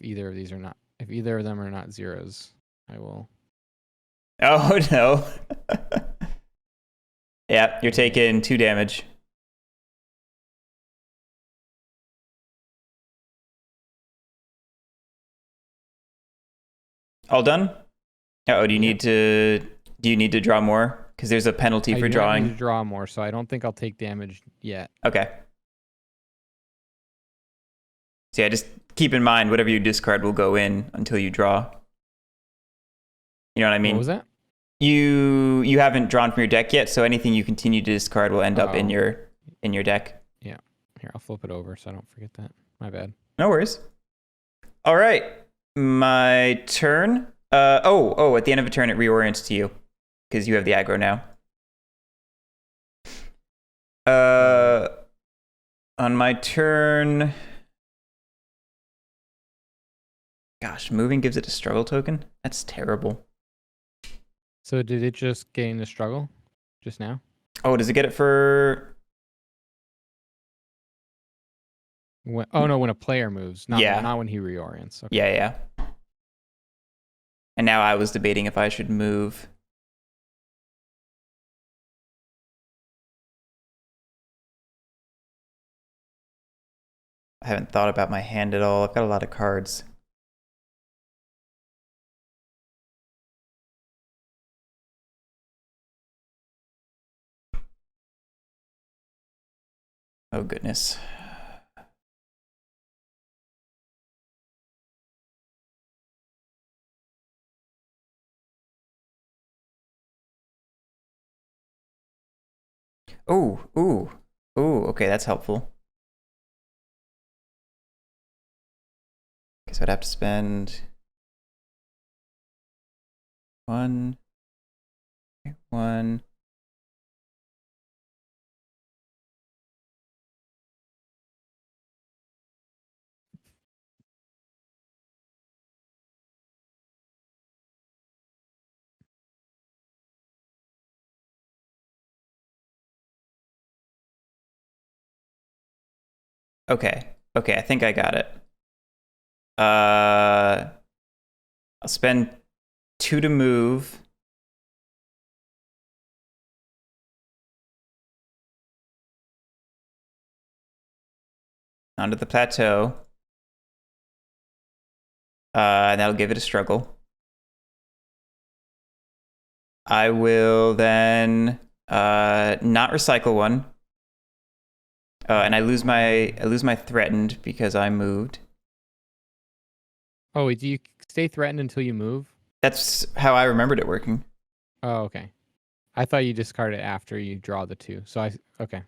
either of them are not zeros, I will. Oh no. Yeah, you're taking 2 damage. All done? Oh, do you need to draw more? Because there's a penalty for drawing. I need to draw more, so I don't think I'll take damage yet. Okay. So yeah, just keep in mind whatever you discard will go in until you draw. You know what I mean? What was that? You haven't drawn from your deck yet, so anything you continue to discard will end up in your deck. Yeah. Here, I'll flip it over so I don't forget that. My bad. No worries. All right. My turn. At the end of a turn it reorients to you because you have the aggro now. On my turn, gosh, moving gives it a struggle token? That's terrible. So did it just gain the struggle just now? Oh, does it get it for... When a player moves, not when he reorients. Okay. Yeah. And now I was debating if I should move. I haven't thought about my hand at all. I've got a lot of cards. Oh, goodness. Ooh, okay, that's helpful. Guess I'd have to spend 1. Okay, I think I got it. I'll spend 2 to move. Onto the plateau. And that'll give it a struggle. I will then not recycle one. And I lose my threatened because I moved. Oh, wait, do you stay threatened until you move? That's how I remembered it working. Oh, okay. I thought you discard it after you draw the 2. So okay.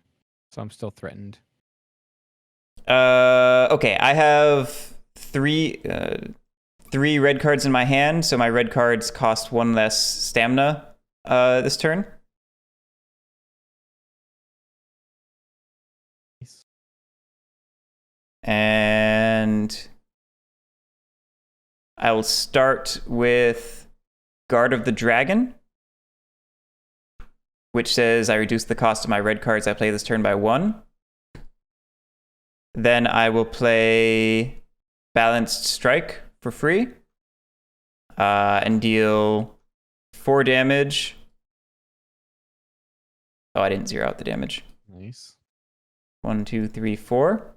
So I'm still threatened. Okay, I have three red cards in my hand, so my red cards cost 1 less stamina this turn. And I will start with Guard of the Dragon, which says I reduce the cost of my red cards I play this turn by 1. Then I will play Balanced Strike for free and deal 4 damage. Oh, I didn't zero out the damage. Nice. 1, 2, 3, 4.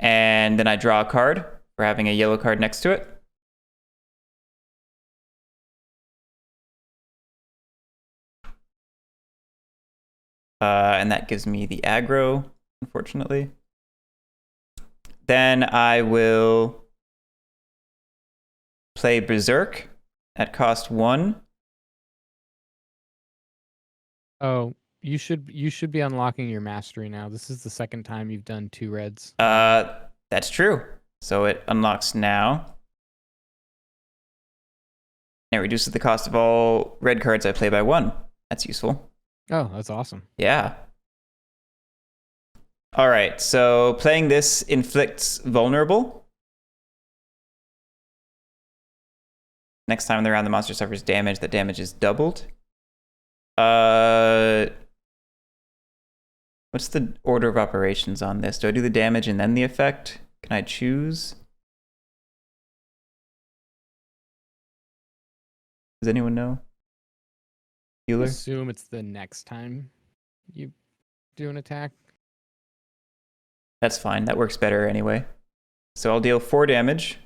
And then I draw a card for having a yellow card next to it. And that gives me the aggro, unfortunately. Then I will play Berserk at cost 1. Oh, you should be unlocking your mastery now. This is the second time you've done 2 reds. That's true. So it unlocks now. And it reduces the cost of all red cards I play by 1. That's useful. Oh, that's awesome. Yeah. All right, so playing this inflicts vulnerable. Next time around, the monster suffers damage. That damage is doubled. What's the order of operations on this? Do I do the damage and then the effect? Can I choose? Does anyone know? I Healer? assume it's the next time you do an attack. That's fine. That works better anyway. So I'll deal 4 damage.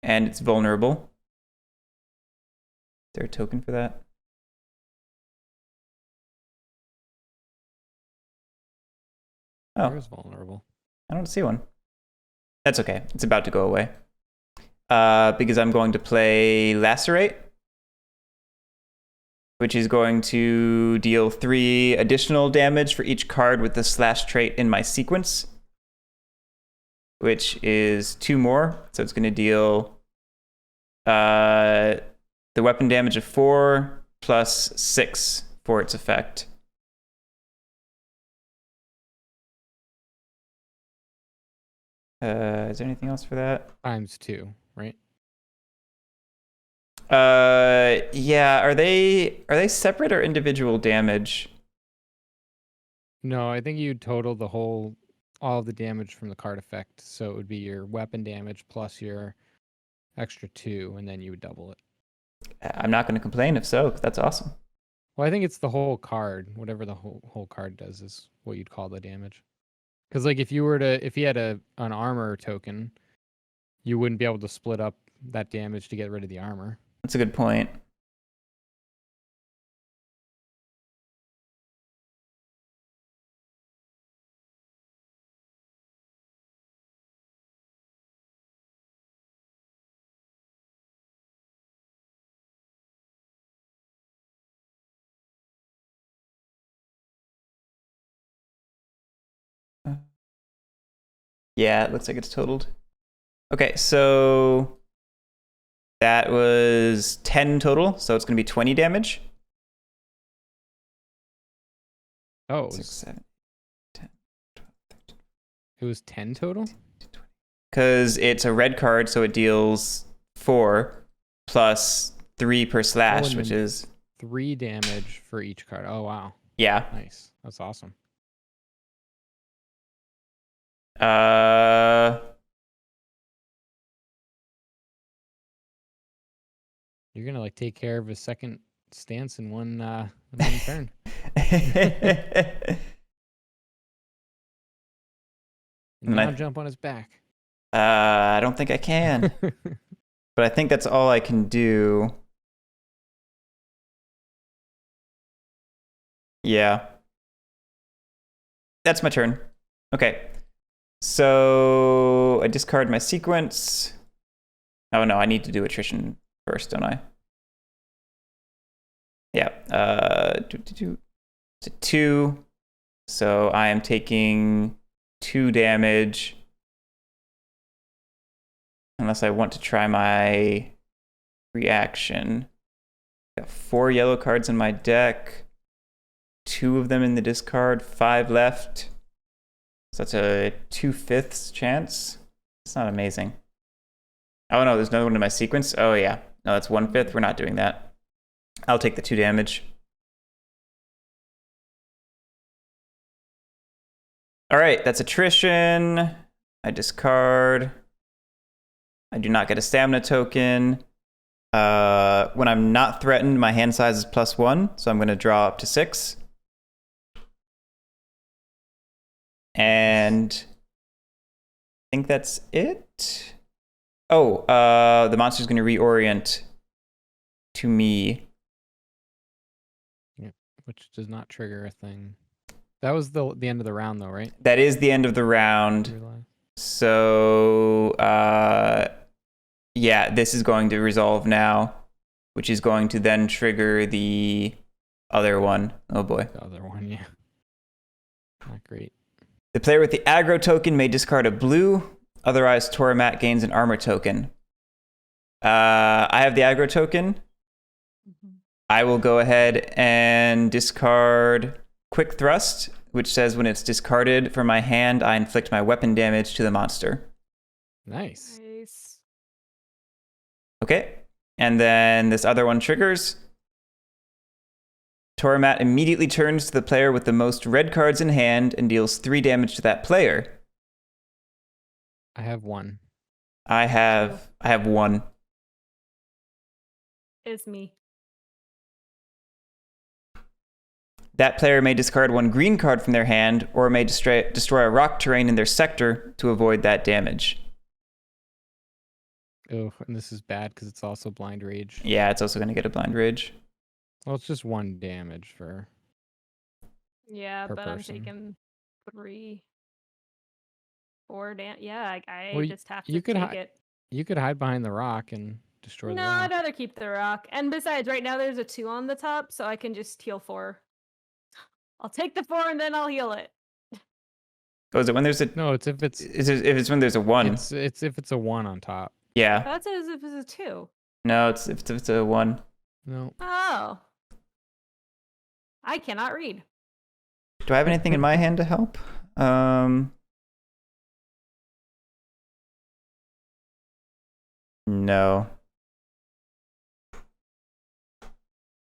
And it's vulnerable. Is there a token for that? Oh, It is vulnerable. I don't see one. That's okay. It's about to go away. Because I'm going to play Lacerate, which is going to deal 3 additional damage for each card with the slash trait in my sequence, which is 2 more. So it's going to deal the weapon damage of 4 plus 6 for its effect. Is there anything else for that? Times 2, right? Yeah. Are they separate or individual damage? No, I think you'd total all the damage from the card effect. So it would be your weapon damage plus your extra 2, and then you would double it. I'm not going to complain if so, 'cause that's awesome. Well, I think it's the whole card. Whatever the whole card does is what you'd call the damage. Because like if you had an armor token, you wouldn't be able to split up that damage to get rid of the armor. That's a good point. Yeah, it looks like it's totaled. Okay, so that was 10 total, so it's going to be 20 damage. Oh, 6, 7, 10, 12, 13. it was 10 total? Because it's a red card, so it deals 4 plus 3 per slash, and which then is 3 damage for each card. Oh, wow. yeah. Nice. That's awesome. You're going to like take care of his second stance in one turn. And now I- jump on his back. I don't think I can. But I think that's all I can do. Yeah. That's my turn. Okay. So I discard my sequence. Oh no, I need to do attrition first, don't I? Yeah. It's a 2. So I am taking 2 damage. Unless I want to try my reaction. Got 4 yellow cards in my deck. 2 of them in the discard, 5 left. So that's a 2/5 chance. It's not amazing. Oh no, there's another one in my sequence. Oh yeah. No, that's 1/5. We're not doing that. I'll take the 2 damage. All right, that's attrition. I discard. I do not get a stamina token. When I'm not threatened, my hand size is +1, so I'm going to draw up to 6. And I think that's it. Oh, the monster's going to reorient to me. Yeah, which does not trigger a thing. That was the end of the round, though, right? That is the end of the round. So, yeah, this is going to resolve now, which is going to then trigger the other one. Oh boy. The other one, yeah. Not great. The player with the aggro token may discard a blue. Otherwise, Toramat gains an armor token. I have the aggro token. I will go ahead and discard Quick Thrust, which says when it's discarded from my hand, I inflict my weapon damage to the monster. Nice. Nice. Okay. And then this other one triggers. Toramat immediately turns to the player with the most red cards in hand and deals 3 damage to that player. I have 1. I have 1. It's me. That player may discard 1 green card from their hand or may destroy a rock terrain in their sector to avoid that damage. Oh, and this is bad because it's also blind rage. Yeah, it's also going to get a blind rage. Well, it's just 1 damage for. Yeah, Per but person. I'm taking 3, 4 damage. Yeah, I Well, just have to you could take hi- it. You could hide behind the rock and destroy No, the rock. I'd rather keep the rock. And besides, right now there's a 2 on the top, so I can just heal 4. I'll take the 4 and then I'll heal it. Oh, is it when there's a... No, it's if it's If it's when there's a 1. it's if it's a 1 on top. Yeah. That's as if it's a 2. No, it's if it's a 1. No. Oh. I cannot read. Do I have anything in my hand to help? No.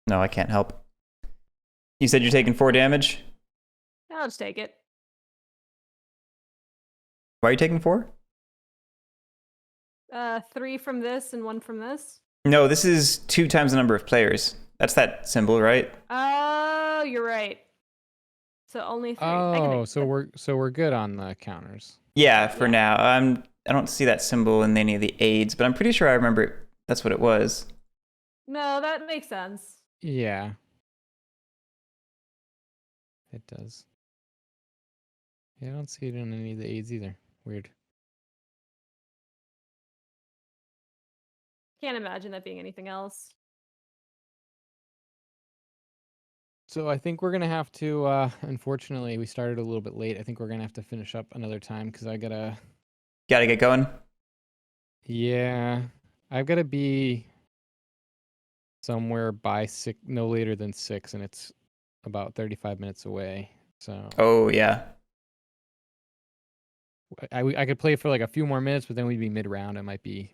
No, I can't help. You said you're taking 4 damage? I'll just take it. Why are you taking 4? 3 from this and 1 from this. No, this is 2 times the number of players. That's that symbol, right? Oh, you're right. So only 3. I can Oh, make so we're good on the counters. Yeah, for Yeah. now. I don't see that symbol in any of the aids, but I'm pretty sure I remember that's what it was. No, that makes sense. Yeah. It does. Yeah, I don't see it in any of the aids either. Weird. Can't imagine that being anything else. So I think we're gonna have to. Unfortunately, we started a little bit late. I think we're gonna have to finish up another time because I gotta. Gotta get going. Yeah, I've gotta be somewhere by 6, no later than 6, and it's about 35 minutes away. So Oh, yeah. I could play for like a few more minutes, but then we'd be mid round. It might be.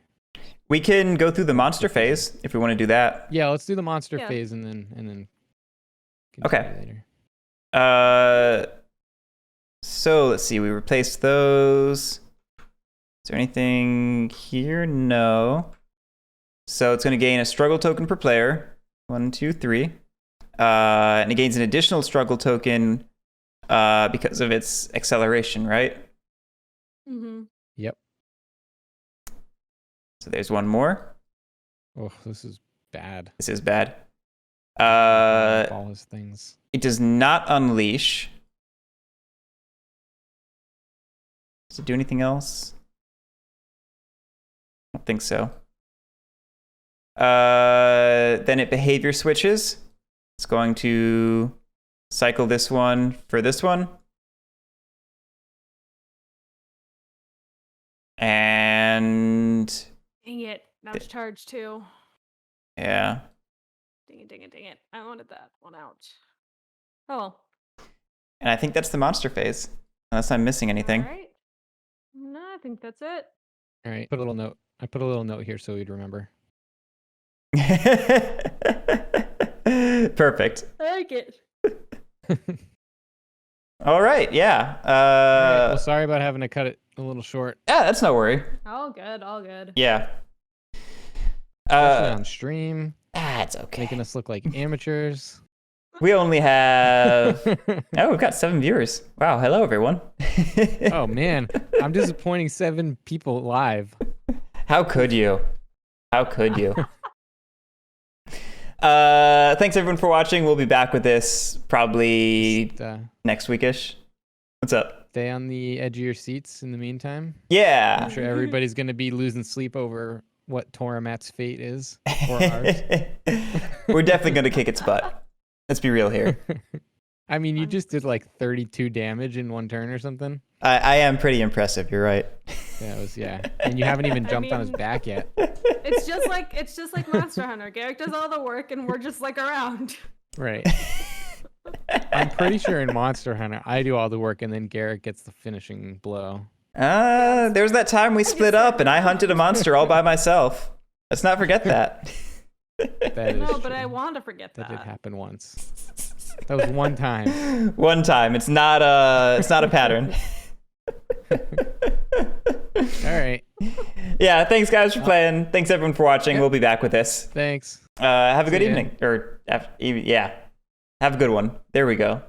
We can go through the monster phase if we want to do that. Yeah, let's do the monster Yeah. phase and then. Okay. continue Later. So let's see. We replaced those. Is there anything here? No. So it's going to gain a struggle token per player. 1, 2, 3. And it gains an additional struggle token because of its acceleration, right? Mm-hmm. Yep. So there's one more. Oh, this is bad. This is bad. All his things. It does not unleash. Does it do anything else? I don't think so. Then it behavior switches. It's going to cycle this one for this one. And Dang it. Now it's charged too. yeah. Dang it. I wanted that one out. Oh well. And I think that's the monster phase. Unless I'm missing anything. All right. No, I think that's it. All right. Put a little note. I put a little note here so we'd remember. Perfect. I like it. All right, yeah. All right, well, sorry about having to cut it a little short. Yeah, that's no worry. All good. Yeah. Especially on stream. It's okay. Making us look like amateurs. We only have... Oh, we've got 7 viewers. Wow, hello, everyone. Oh, man. I'm disappointing 7 people live. How could you? How could you? Thanks, everyone, for watching. We'll be back with this probably next weekish. What's up? Stay on the edge of your seats in the meantime. Yeah. I'm sure everybody's going to be losing sleep over what Toramat's fate is, or ours. We're definitely going to kick its butt. Let's be real here. I mean, you just did like 32 damage in one turn or something. I am pretty impressive. You're right. Yeah, it was, and you haven't even jumped on his back yet. It's just like Monster Hunter. Guerric does all the work, and we're just like around. Right. I'm pretty sure in Monster Hunter, I do all the work, and then Guerric gets the finishing blow. There was that time we split up, and I hunted a monster all by myself. Let's not forget that. That is No, but true. I want to forget that. That did happen once. That was one time. One time. It's not a pattern. All right. Yeah, thanks guys for playing. Thanks everyone for watching. Yep. We'll be back with this. Thanks. Have a good See ya. evening. Yeah. Have a good one. There we go.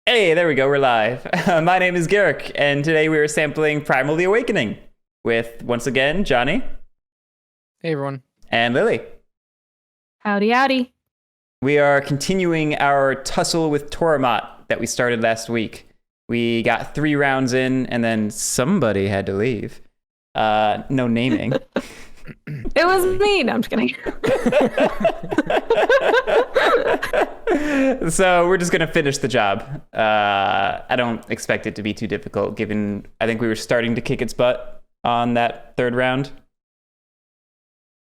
Hey, there we go. We're live. My name is Guerric, and today we are sampling Primal the Awakening with, once again, Johnny. Hey, everyone. And Lily. Howdy. We are continuing our tussle with Toramat that we started last week. We got 3 rounds in, and then somebody had to leave. No naming. It was me. No, I'm just kidding. So we're just going to finish the job. I don't expect it to be too difficult, given I think we were starting to kick its butt on that 3rd round.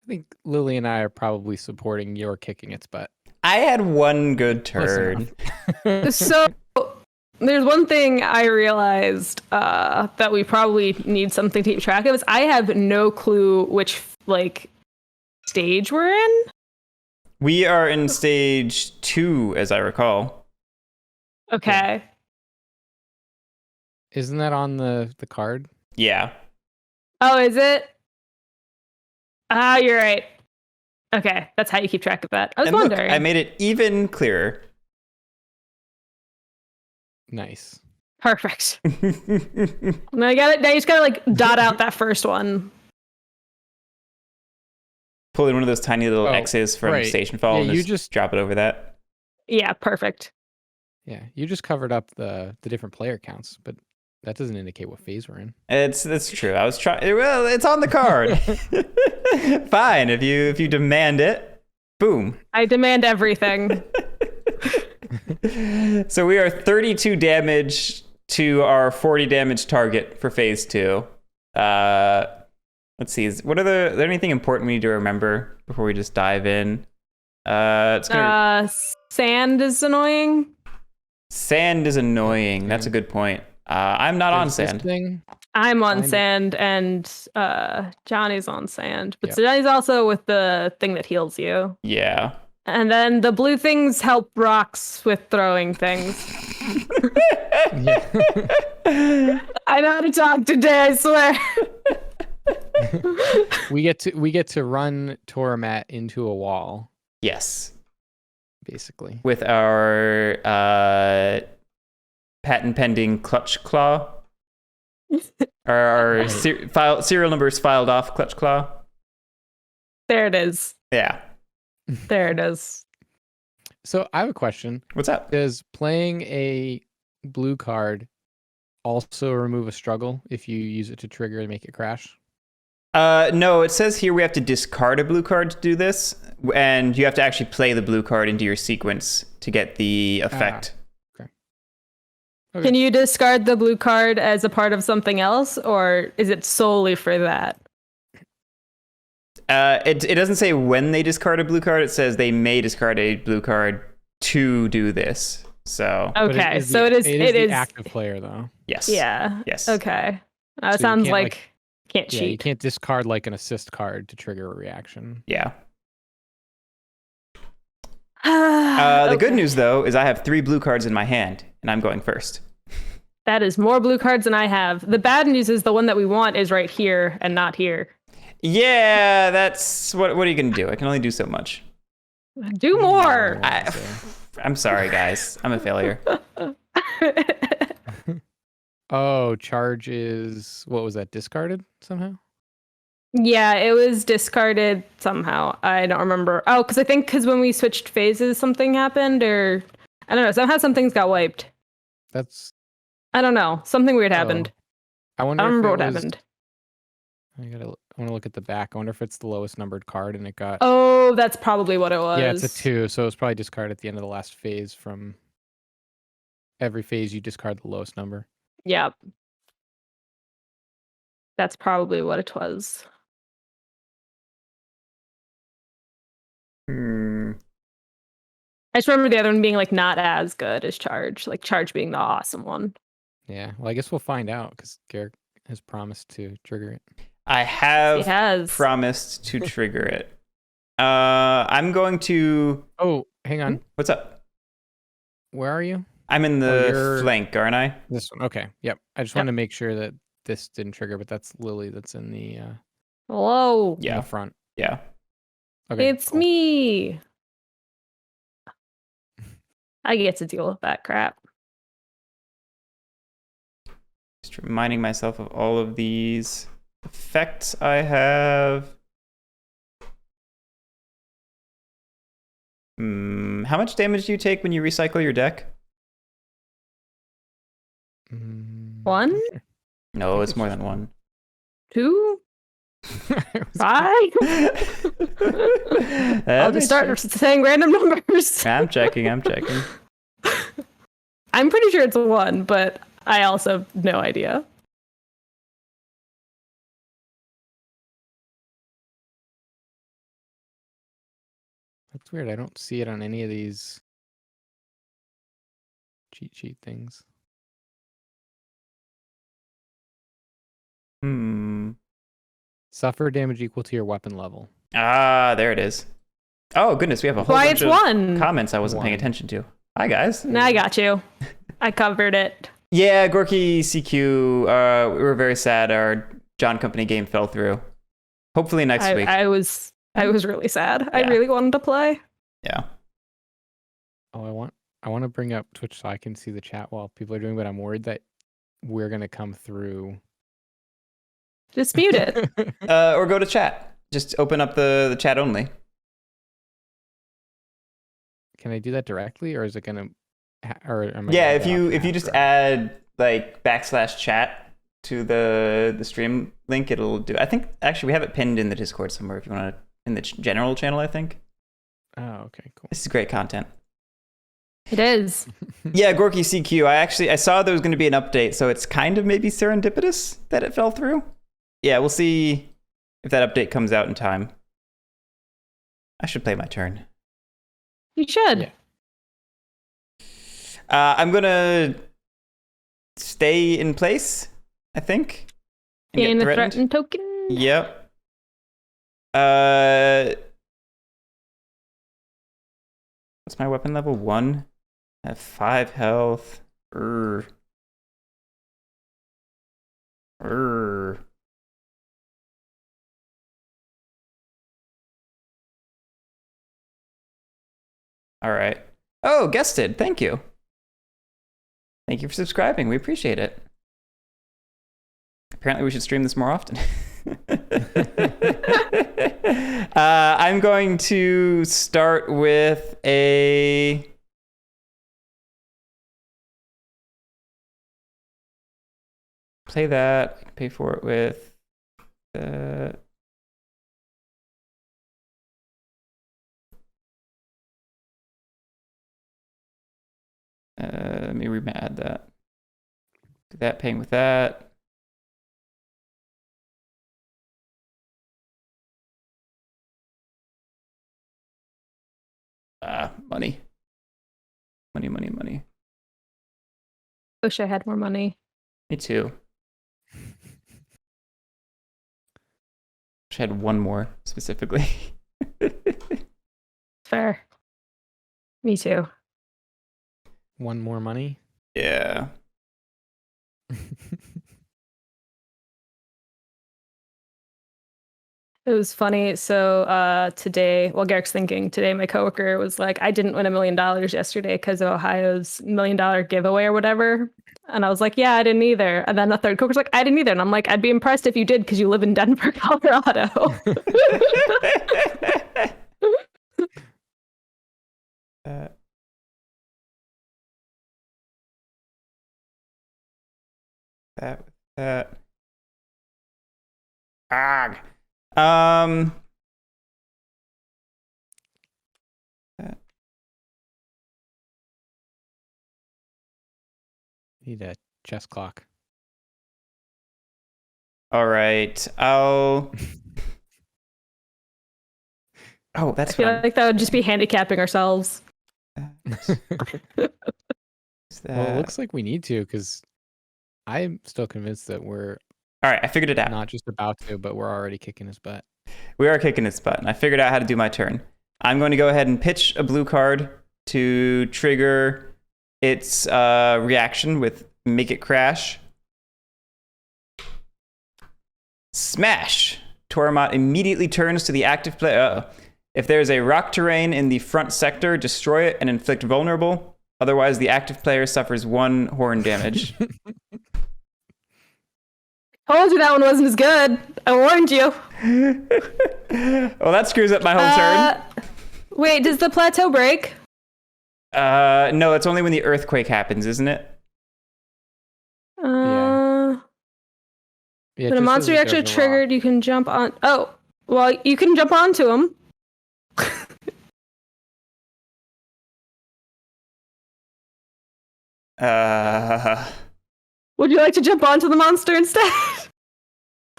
I think Lily and I are probably supporting your kicking its butt. I had one good turn. So there's one thing I realized that we probably need something to keep track of. Is I have no clue which stage we're in. We are in stage 2, as I recall. Okay. Isn't that on the card? Yeah. Oh, is it? Ah, you're right. Okay, that's how you keep track of that. I was And look, wondering. I made it even clearer. Nice. Perfect. Now you just gotta dot out that first one. Pull in one of those tiny little X's from right. Station Fall Yeah, and you just drop it over that. Yeah, perfect. Yeah, you just covered up the different player counts, but that doesn't indicate what phase we're in. That's true. I was trying. Well, it's on the card. Fine, if you demand it. Boom. I demand everything. So we are 32 damage to our 40 damage target for phase 2. Let's see. Is there anything important we need to remember before we just dive in? It's gonna... Sand is annoying. Sand is annoying. That's a good point. I'm not on There's sand. this thing. I'm on Kinda. sand, and Johnny's on sand. But Yep. Johnny's also with the thing that heals you. Yeah. And then the blue things help rocks with throwing things. Yeah. I know how to talk today, I swear. we get to run Toramat into a wall, Yes. basically. With our patent pending clutch claw. Our serial numbers filed off, Clutch Claw. There it is. Yeah. There it is. So I have a question. What's up? Does playing a blue card also remove a struggle if you use it to trigger and make it crash? No, it says here we have to discard a blue card to do this, and you have to actually play the blue card into your sequence to get the effect. Okay. Can you discard the blue card as a part of something else, or is it solely for that? It doesn't say when they discard a blue card. It says they may discard a blue card to do this. So okay, so it is the active player though. yes. Yeah. Yes. Okay. So you Sounds can't, like can't Yeah, cheat. you can't discard like an assist card to trigger a reaction. Yeah. The good news though is I have 3 blue cards in my hand, and I'm going first. That is more blue cards than I have. The bad news is the one that we want is right here and not here. Yeah, that's what are you gonna do? I can only do so much. Do more. I'm sorry, guys. I'm a failure. Oh, charge is, what was that, discarded somehow? Yeah, it was discarded somehow. I don't remember. Oh, because when we switched phases, something happened, or I don't know. Somehow some things got wiped. That's, I don't know. Something weird happened. I wonder I don't if remember it what was- happened. I want to look at the back. I wonder if it's the lowest numbered card and it got. Oh, that's probably what it was. Yeah, it's a 2, so it was probably discarded at the end of the last phase. From every phase, you discard the lowest number. Yep. That's probably what it was. Hmm. I just remember the other one being like not as good as Charge, like Charge being the awesome one. Yeah, well, I guess we'll find out because Guerric has promised to trigger it. I He have has. promised to trigger it. I'm going to. Oh, hang on. What's up? Where are you? I'm in the you're- flank, aren't I? This one. Okay. Yep. I just wanted to make sure that this didn't trigger, but that's Lily that's in the Hello. in Yeah. the front. Yeah. Okay. It's cool. me. I get to deal with that crap. Just reminding myself of all of these effects I have. How much damage do you take when you recycle your deck? One? not sure. No, it's more than 1. 2? 5? I'll just start saying random numbers. I'm checking. I'm pretty sure it's 1, but I also have no idea. That's weird. I don't see it on any of these cheat sheet things. Suffer damage equal to your weapon level. Ah, there it is. Oh, goodness. We have a whole Why bunch it's of 1? comments I wasn't paying 1. attention to. Hi, guys. I got you. I covered it. Yeah, Gorky CQ, we were very sad our John Company game fell through. Hopefully next week. I was really sad. I Yeah. really wanted to play. Yeah. Oh, I want to bring up Twitch so I can see the chat while people are doing, but I'm worried that we're gonna come through. Just mute it. Or go to chat. Just open up the chat only. Can I do that directly, or is it gonna? Or am I Yeah, gonna if you just add like /chat to the stream link, it'll do. I think actually we have it pinned in the Discord somewhere if you want to, in the general channel, I think. Oh, okay, cool. This is great content. It is. Yeah, Gorky CQ. I saw there was going to be an update, so it's kind of maybe serendipitous that it fell through. Yeah, we'll see if that update comes out in time. I should play my turn. You should. Yeah. I'm gonna stay in place, I think. and get Gain the threatened token. Yep. What's my weapon level? 1. I have 5 health. All right. Oh, guested. Thank you. Thank you for subscribing. We appreciate it. Apparently we should stream this more often. I'm going to start with a... Play that. I can pay for it with... let me add that. Do that, paying with that. Money. Money. Wish I had more money. Me too. Wish I had one more specifically. Fair. Me too. One more money? Yeah. It was funny. So today, while Guerric's thinking, today my coworker was like, I didn't win $1 million yesterday because of Ohio's $1 million giveaway or whatever. And I was like, yeah, I didn't either. And then the third coworker's like, I didn't either. And I'm like, I'd be impressed if you did because you live in Denver, Colorado. That. Um. Need a chess clock. All right. I'll. Oh, that's I feel fun. like that would just be handicapping ourselves. Well, it looks like we need to, because I'm still convinced that we're All right, I figured it out. not just about to, but we're already kicking his butt. We are kicking his butt, and I figured out how to do my turn. I'm going to go ahead and pitch a blue card to trigger its reaction with Make It Crash. Smash! Toramat immediately turns to the active player. If there's a rock terrain in the front sector, destroy it and inflict vulnerable. Otherwise, the active player suffers 1 horn damage. Told you that one wasn't as good. I warned you. Well, that screws up my whole turn. Wait, does the plateau break? No, it's only when the earthquake happens, isn't it? Yeah, When a monster reaction triggered, you can jump on. Oh, well, you can jump onto him. Would you like to jump onto the monster instead?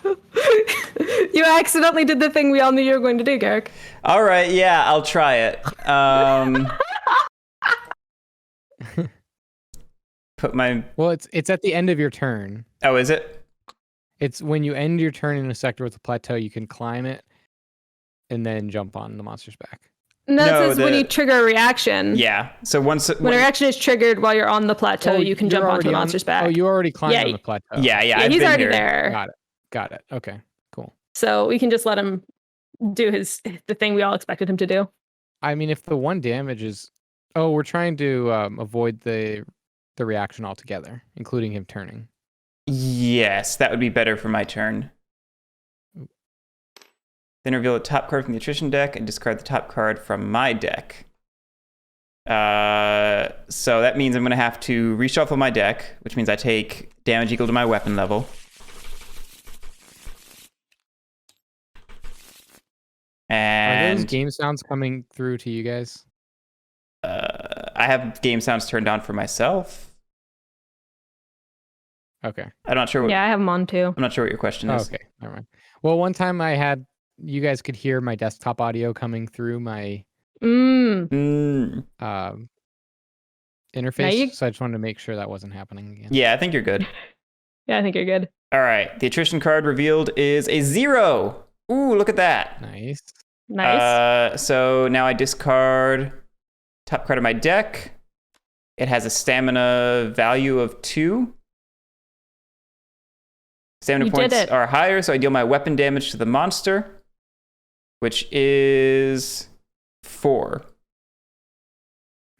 You accidentally did the thing we all knew you were going to do, Guerric. All right, yeah, I'll try it. Put my... Well, it's at the end of your turn. Oh, is it? It's when you end your turn in a sector with a plateau, you can climb it and then jump on the monster's back. No, it says when you trigger a reaction. Yeah. So when a reaction is triggered while you're on the plateau, you can jump onto the monster's back. Oh, you already climbed on the plateau. Yeah, I've he's already there. Got it. Okay, cool. So we can just let him do the thing we all expected him to do. I mean, if the 1 damage is... Oh, we're trying to avoid the reaction altogether, including him turning. Yes, that would be better for my turn. Then reveal the top card from the attrition deck and discard the top card from my deck. So that means I'm going to have to reshuffle my deck, which means I take damage equal to my weapon level. And are those game sounds coming through to you guys? I have game sounds turned on for myself. Okay. I'm not sure. Yeah, I have them on too. I'm not sure what your question is. Okay, never mind. Well, one time you guys could hear my desktop audio coming through my interface, so I just wanted to make sure that wasn't happening again. Yeah, I think you're good. Yeah, I think you're good. All right, the attrition card revealed is a 0. Ooh, look at that. Nice. So now I discard top card of my deck. It has a stamina value of 2. Stamina points are higher, so I deal my weapon damage to the monster, which is 4.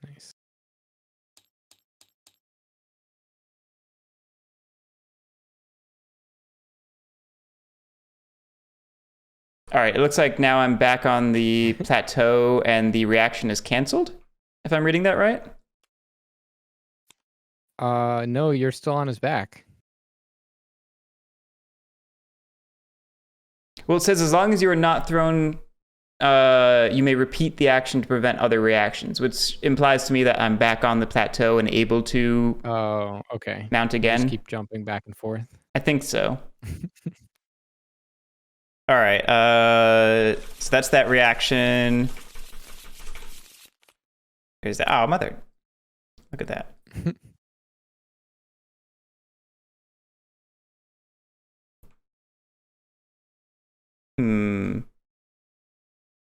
Nice. All right, it looks like now I'm back on the plateau and the reaction is canceled, if I'm reading that right. No, you're still on his back. Well, it says as long as you are not thrown, you may repeat the action to prevent other reactions, which implies to me that I'm back on the plateau and able to Oh, okay. mount You again. just keep jumping back and forth. I think so. All right, so that's that reaction. There's that. Oh, mother. Look at that.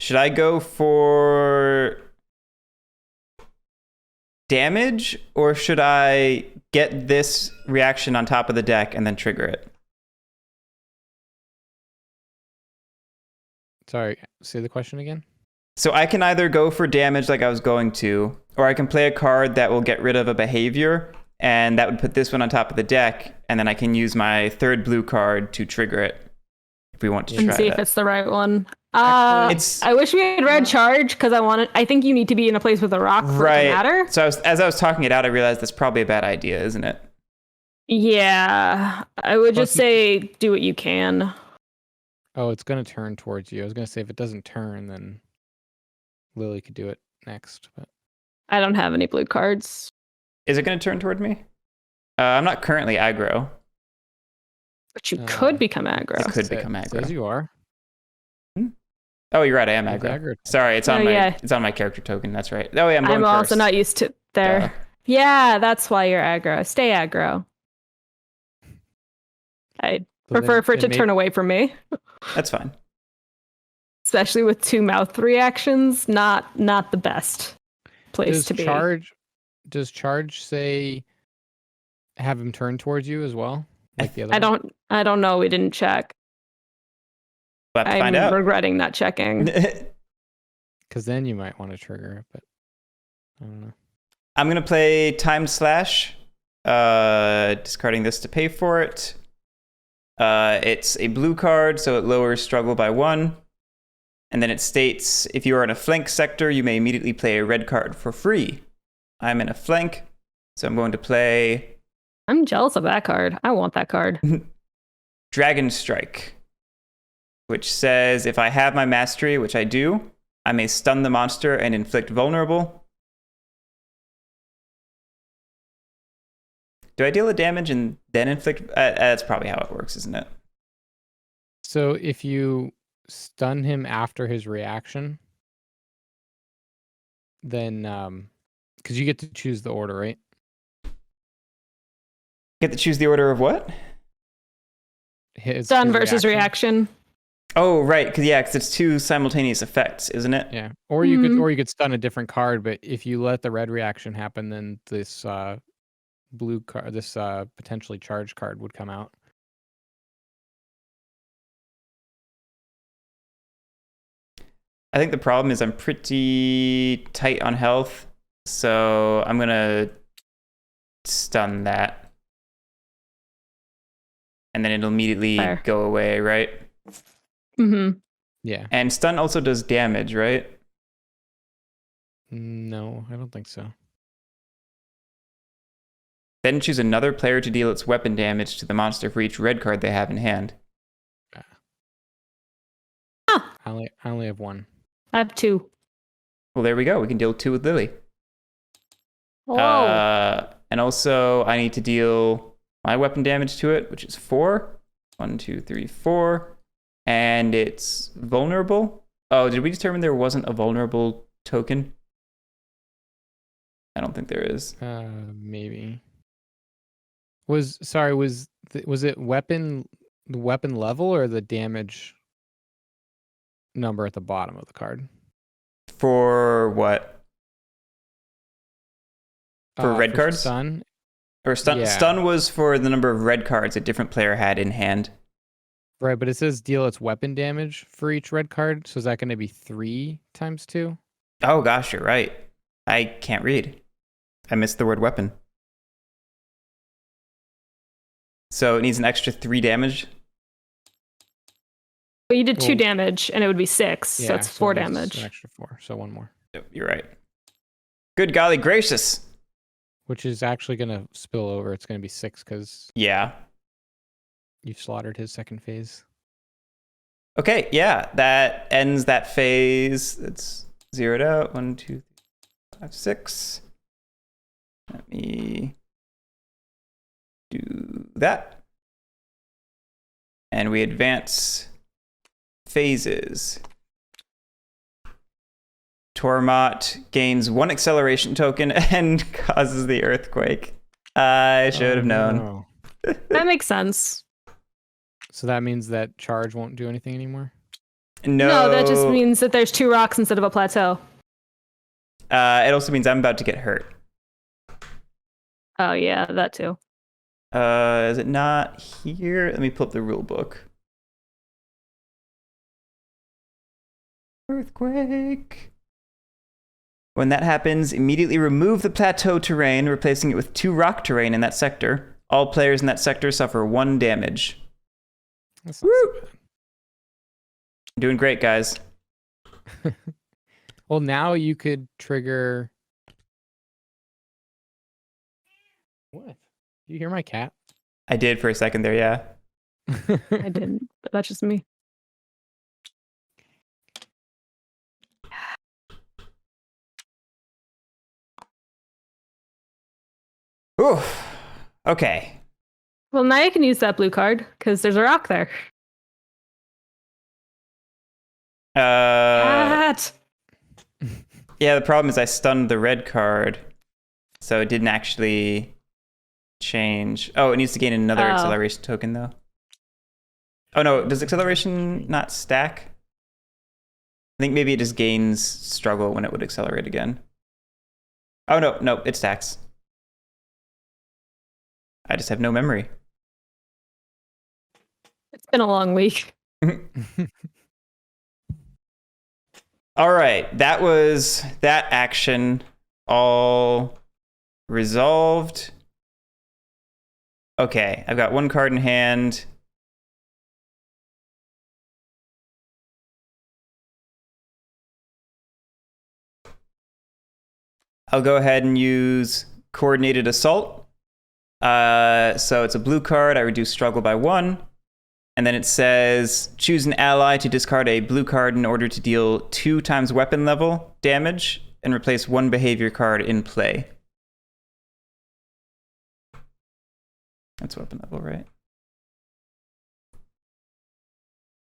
Should I go for damage, or should I get this reaction on top of the deck and then trigger it? Sorry, say the question again. So I can either go for damage like I was going to, or I can play a card that will get rid of a behavior, and that would put this one on top of the deck, and then I can use my third blue card to trigger it if we want to try And see that. if it's the right one. It's- I wish we had red charge because I think you need to be in a place with a rock for it to matter. So as I was talking it out, I realized that's probably a bad idea, isn't it? Yeah, I would just say do what you can. Oh, it's gonna turn towards you. I was gonna say if it doesn't turn, then Lily could do it next. But I don't have any blue cards. Is it going to turn toward me? I'm not currently aggro. But you could become aggro. It could become aggro. Says you are. Oh, you're right. I am You're aggro. aggro. Sorry, it's on Oh, my yeah. it's on my character token. That's right. Oh, yeah, I'm going I'm also first. not used to there. Duh. Yeah, that's why you're aggro. Stay aggro. I So prefer for it to then turn away from me, That's fine. especially with two mouth reactions. Not the best place to be. Does charge say have him turn towards you as well? Like the other I one? don't know. We didn't check. We'll have to I'm find out. regretting not checking. Because then you might want to trigger it, but I don't know. I'm going to play Timed Slash, discarding this to pay for it. It's a blue card, so it lowers struggle by 1. And then it states, if you are in a flank sector, you may immediately play a red card for free. I'm in a flank, so I'm going to play I'm jealous of that card. I want that card. Dragon Strike, which says if I have my mastery, which I do, I may stun the monster and inflict vulnerable. Do I deal the damage and then inflict? That's probably how it works, isn't it? So if you stun him after his reaction, then because you get to choose the order, right? Get to choose the order of what? Stun versus reaction. Oh, right, because it's two simultaneous effects, isn't it? Yeah, or you could stun a different card, but if you let the red reaction happen, then this blue card, this potentially charged card would come out. I think the problem is I'm pretty tight on health, so I'm gonna stun that. And then it'll immediately go away, right? Mm-hmm. Yeah. And stun also does damage, right? No, I don't think so. Then choose another player to deal its weapon damage to the monster for each red card they have in hand. I only have one. I have 2. Well, there we go. We can deal 2 with Lily. Whoa. And also, I need to deal my weapon damage to it, which is 4. 1, 2, 3, 4. And it's vulnerable. Oh, did we determine there wasn't a vulnerable token? I don't think there is. Maybe. Was it weapon level or the damage number at the bottom of the card? For what? For red cards? Stun? Or stun? Yeah. Stun was for the number of red cards a different player had in hand. Right, but it says deal its weapon damage for each red card. So is that going to be 3 times 2? Oh gosh, you're right. I can't read. I missed the word weapon. So it needs an extra 3 damage. But you did 2 Well, damage, and it would be 6, so it's 4 that's damage. An extra 4, so 1 more. Yep, you're right. Good golly gracious. Which is actually going to spill over. It's going to be 6 because Yeah. you've slaughtered his second phase. Okay, yeah, that ends that phase. It's zeroed out. 1, 2, 3, 4, 5, 6. Let me do that. And we advance phases. Toramat gains 1 acceleration token and causes the earthquake. I should have known. No. That makes sense. So that means that charge won't do anything anymore? No, that just means that there's 2 rocks instead of a plateau. It also means I'm about to get hurt. Oh yeah, that too. Is it not here? Let me pull up the rule book. Earthquake. When that happens, immediately remove the plateau terrain, replacing it with 2 rock terrain in that sector. All players in that sector suffer 1 damage. That's not so bad. Doing great, guys. Well, now you could trigger. What? You hear my cat? I did for a second there, yeah. I didn't, but that's just me. Ooh. Okay. Well, now you can use that blue card because there's a rock there. Cat. Yeah, the problem is I stunned the red card, so it didn't actually change. Oh, it needs to gain another acceleration token, though. Oh, no, does acceleration not stack? I think maybe it just gains struggle when it would accelerate again. Oh, no, it stacks. I just have no memory. It's been a long week. All right, that was that action all resolved. Okay, I've got 1 card in hand. I'll go ahead and use Coordinated Assault. So it's a blue card. I reduce struggle by 1. And then it says, choose an ally to discard a blue card in order to deal 2 times weapon level damage and replace 1 behavior card in play. That's weapon level, right?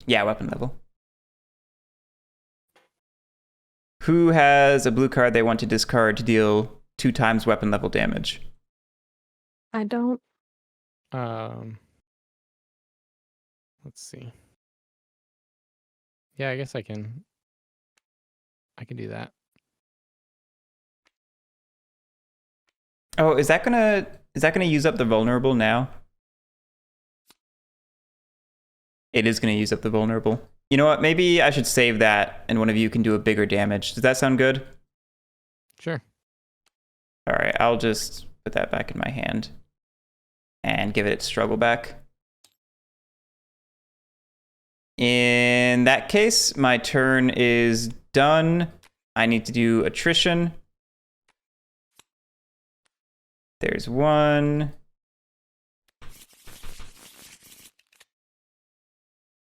Yeah, weapon level. Who has a blue card they want to discard to deal 2 times weapon level damage? I don't. Let's see. Yeah, I guess I can do that. Oh, is that gonna use up the vulnerable now? It is gonna use up the vulnerable. You know what? Maybe I should save that, and one of you can do a bigger damage. Does that sound good? Sure. All right, I'll just put that back in my hand and give it its struggle back. In that case, my turn is done. I need to do attrition. There's 1.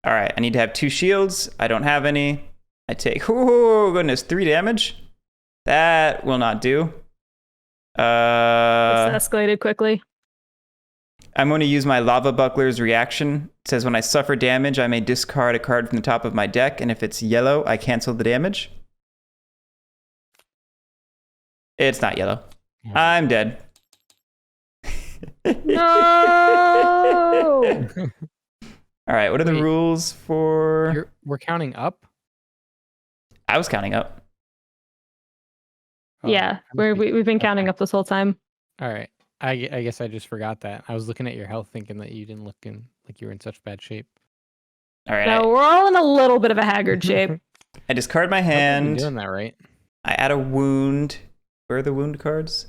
All right, I need to have 2 shields. I don't have any. I take, oh goodness, 3 damage. That will not do. It's escalated quickly. I'm going to use my Lava Buckler's reaction. It says when I suffer damage, I may discard a card from the top of my deck, and if it's yellow, I cancel the damage. It's not yellow. I'm dead. No! All right, what are the Wait. rules for... We're counting up? I was counting up. Oh, Yeah, we've been counting up this whole time. All right. I guess I just forgot that. I was looking at your health thinking that you didn't look like you were in such bad shape. All right, No, we're all in a little bit of a haggard shape. I discard my I don't think hand. you're doing that right. I add a wound. Where are the wound cards?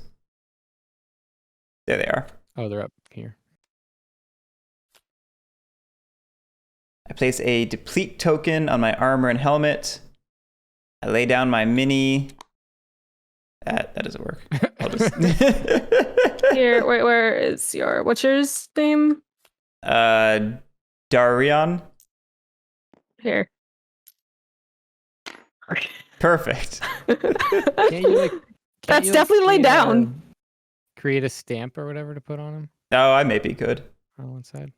There they are. Oh, they're up here. I place a deplete token on my armor and helmet. I lay down my mini. That doesn't work. I'll just Here, wait, where is what's yours name? Darion. Here. Perfect. Can't you, like, That's definitely laid down. Create a stamp or whatever to put on him Oh, I may be good. on one side.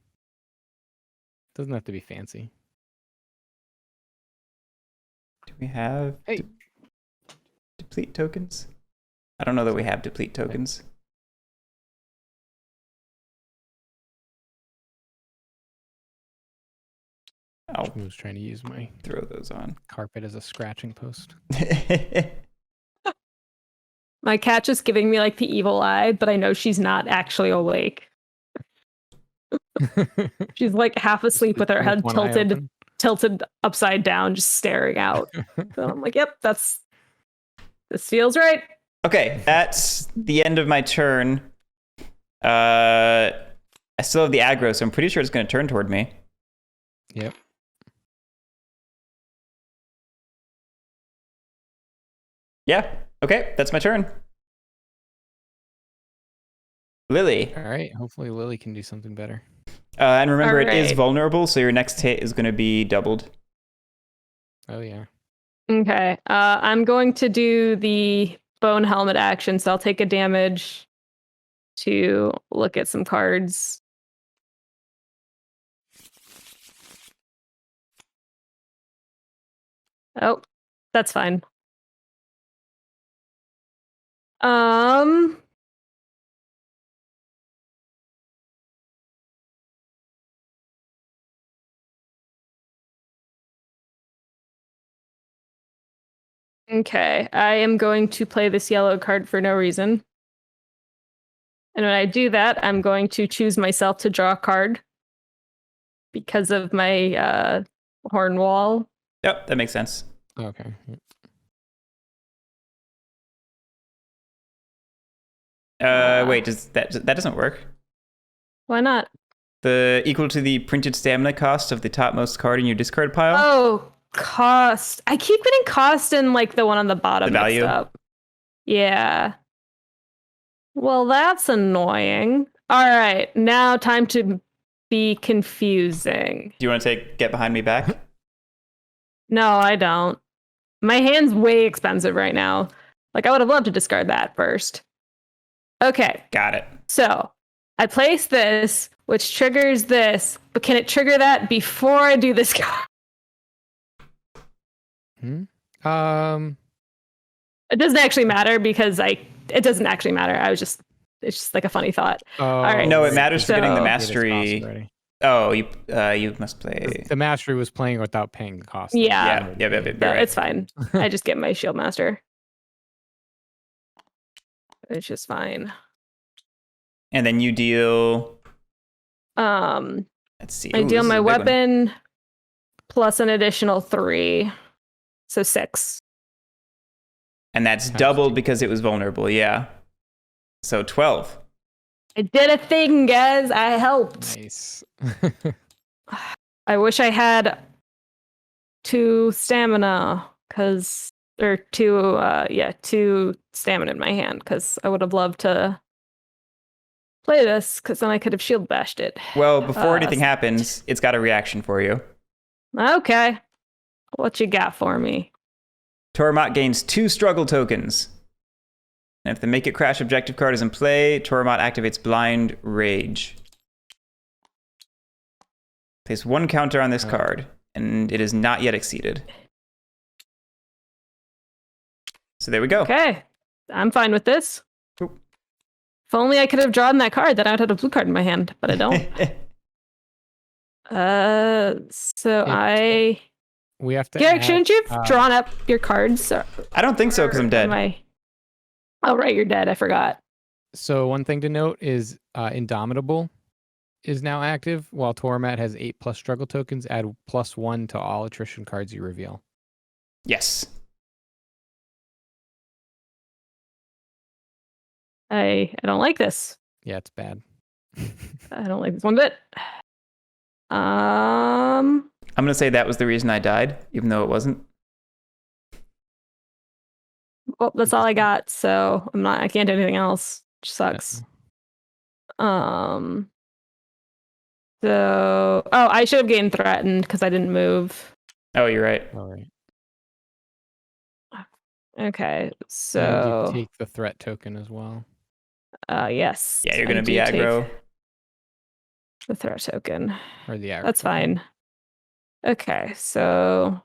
Doesn't have to be fancy. Do we have Hey. deplete tokens? I don't know that we have deplete tokens. I was trying to use my Throw those on. carpet as a scratching post. My cat just giving me like the evil eye, but I know she's not actually awake. She's like half asleep with her head tilted upside down, just staring out. So I'm like, yep, this feels right. Okay, that's the end of my turn. I still have the aggro, so I'm pretty sure it's going to turn toward me. Yep. Yeah, okay, that's my turn. Lily. All right. Hopefully Lily can do something better. And remember, All it is right. vulnerable, so your next hit is going to be doubled. Oh, yeah. Okay. I'm going to do the bone helmet action, so I'll take a damage to look at some cards. Oh, that's fine. Okay, I am going to play this yellow card for no reason. And when I do that, I'm going to choose myself to draw a card because of my horn wall. Yep, that makes sense. Okay. Wait, that doesn't work? Why not? The equal to the printed stamina cost of the topmost card in your discard pile? Oh, cost. I keep getting cost and like the one on the bottom The value? mixed up. Yeah. Well, that's annoying. All right, now time to be confusing. Do you want to get behind me back? No, I don't. My hand's way expensive right now. Like, I would have loved to discard that first. Okay. Got it. So, I place this, which triggers this, but can it trigger that before I do this card? It doesn't actually matter because it doesn't actually matter. It's just like a funny thought. All right. No, it matters for getting the So- mastery. Oh, you must play. The mastery was playing without paying the cost. Yeah. Yeah, Yeah, right. it's fine. I just get my shield master. It's just fine. And then you deal. Let's see. I Ooh, deal this is my a big one. weapon plus an additional 3. So 6. And that's doubled because it was vulnerable, yeah. So 12. I did a thing, guys. I helped. Nice. I wish I had 2 stamina or 2 stamina in my hand because I would have loved to play this because then I could have shield bashed it. Well, before anything happens, it's got a reaction for you. Okay. What you got for me? Toramat gains 2 struggle tokens. And if the Make It Crash objective card is in play, Toramat activates Blind Rage. Place 1 counter on this card, and it is not yet exceeded. So there we go. Okay. I'm fine with this. Oop. If only I could have drawn that card, then I would have a blue card in my hand, but I don't. We have to. Guerric, shouldn't you have drawn up your cards? I don't think so because I'm dead. Oh, right, you're dead. I forgot. So one thing to note is Indomitable is now active, while Toramat has 8+ struggle tokens. Add +1 to all attrition cards you reveal. Yes. I don't like this. Yeah, it's bad. I don't like this one bit. I'm gonna say that was the reason I died, even though it wasn't. Well, that's all I got, so I can't do anything else. Which sucks. So I should have gained threatened because I didn't move. Oh, you're right. All right. Okay, And so you take the threat token as well. yes. Yeah, you're I gonna be do take aggro. the threat token. Or the aggro That's token. fine. Okay, so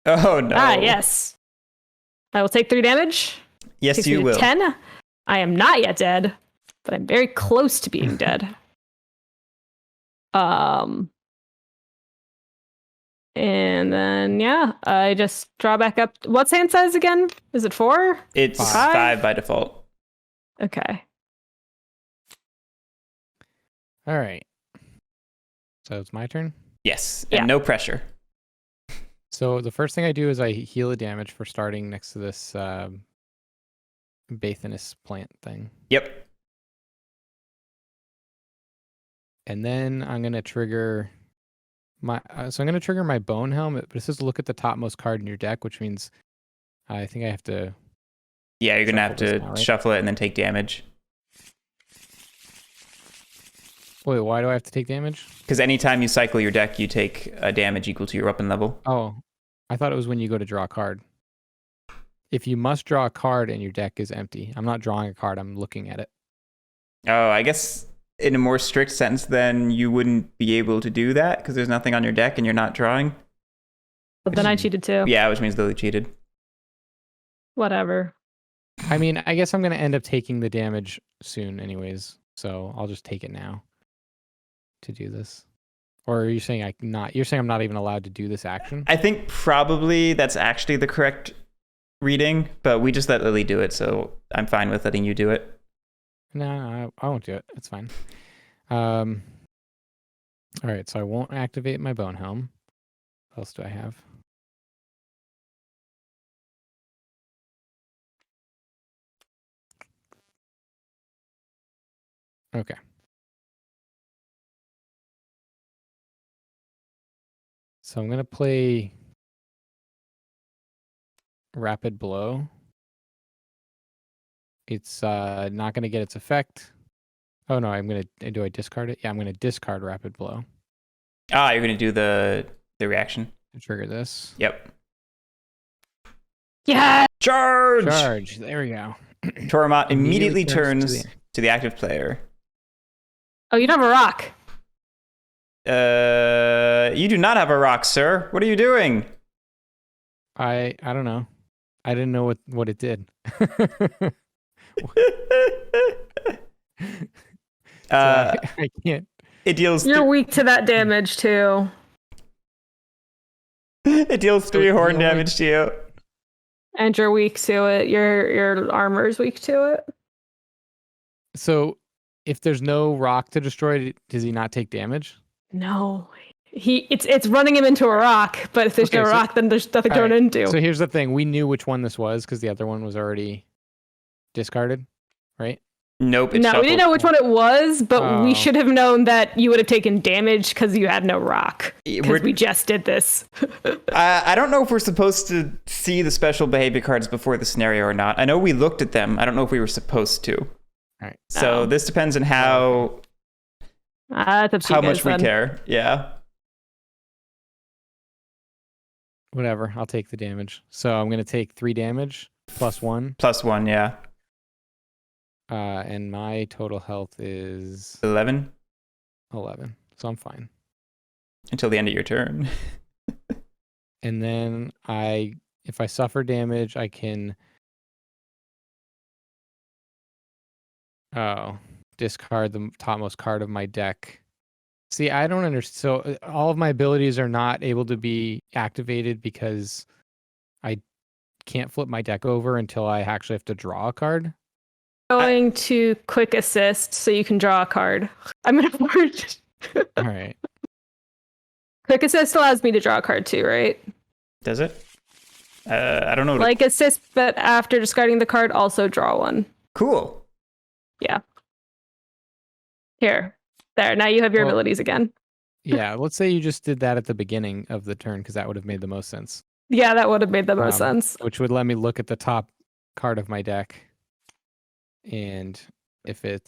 Oh no. yes. I will take 3 damage. Yes, Takes me you to will. 10. I am not yet dead, but I'm very close to being dead. And then I just draw back up. What's hand size again? Is it 4? It's 5 by default. Okay. All right. So it's my turn. Yes, Yeah. and no pressure. So the first thing I do is I heal a damage for starting next to this Bathanus plant thing. Yep. And then I'm going to trigger my my bone helmet, but it says look at the topmost card in your deck, which means I think I have to. Yeah, you're gonna have Shuffle to this now, right? shuffle it and then take damage. Wait, why do I have to take damage? Because anytime you cycle your deck, you take a damage equal to your weapon level. Oh, I thought it was when you go to draw a card. If you must draw a card and your deck is empty, I'm not drawing a card, I'm looking at it. Oh, I guess in a more strict sense, then you wouldn't be able to do that because there's nothing on your deck and you're not drawing. But then I cheated too. Yeah, which means Lily cheated. Whatever. I mean, I guess I'm going to end up taking the damage soon anyways, so I'll just take it now to do this. Or are you saying you're saying I'm not even allowed to do this action? I think probably that's actually the correct reading, but we just let Lily do it, so I'm fine with letting you do it. No, I won't do it. It's fine. All right, so I won't activate my bone helm. What else do I have? Okay. So I'm going to play Rapid Blow. It's not going to get its effect. Oh no, do I discard it? Yeah, I'm going to discard Rapid Blow Ah, you're gonna do the reaction. to trigger this. Yep. Yeah. Charge! There we go. Toramat immediately turns to to the active player. Oh, you don't have a rock. You do not have a rock, sir. What are you doing? I don't know. I didn't know what it did. I can't. It deals. You're weak to that damage too. It deals 3 the horn only- damage to you. And you're weak to it. Your armor's weak to it. So if there's no rock to destroy, does he not take damage? No. It's running him into a rock, but if there's Okay, no so- rock, then there's nothing to all run right, into. So here's the thing: we knew which one this was because the other one was already discarded, right? Nope. It No, we shuffled. didn't know which one it was, but Oh. we should have known that you would have taken damage because you had no rock. Because We're- we just did this. I don't know if we're supposed to see the special behavior cards before the scenario or not. I know we looked at them. I don't know if we were supposed to. All right. So Oh. this depends on how That's up to you guys much we then. care. Yeah. Whatever. I'll take the damage. So I'm gonna take 3 damage +1, +1, yeah. and my total health is 11 11. So I'm fine. until the end of your turn. And then if I suffer damage, I can discard the topmost card of my deck. See, I don't understand. So all of my abilities are not able to be activated because I can't flip my deck over until I actually have to draw a card. Going to quick assist so you can draw a card. I'm gonna forge. All right. Quick assist allows me to draw a card too, right? Does it? I don't know. Like assist, but after discarding the card, also draw one. Cool. Yeah. Here. There, now you have your Well- abilities again. Yeah, let's say you just did that at the beginning of the turn, because that would have made the most sense. Yeah, that would have made the most sense. Which would let me look at the top card of my deck, and if it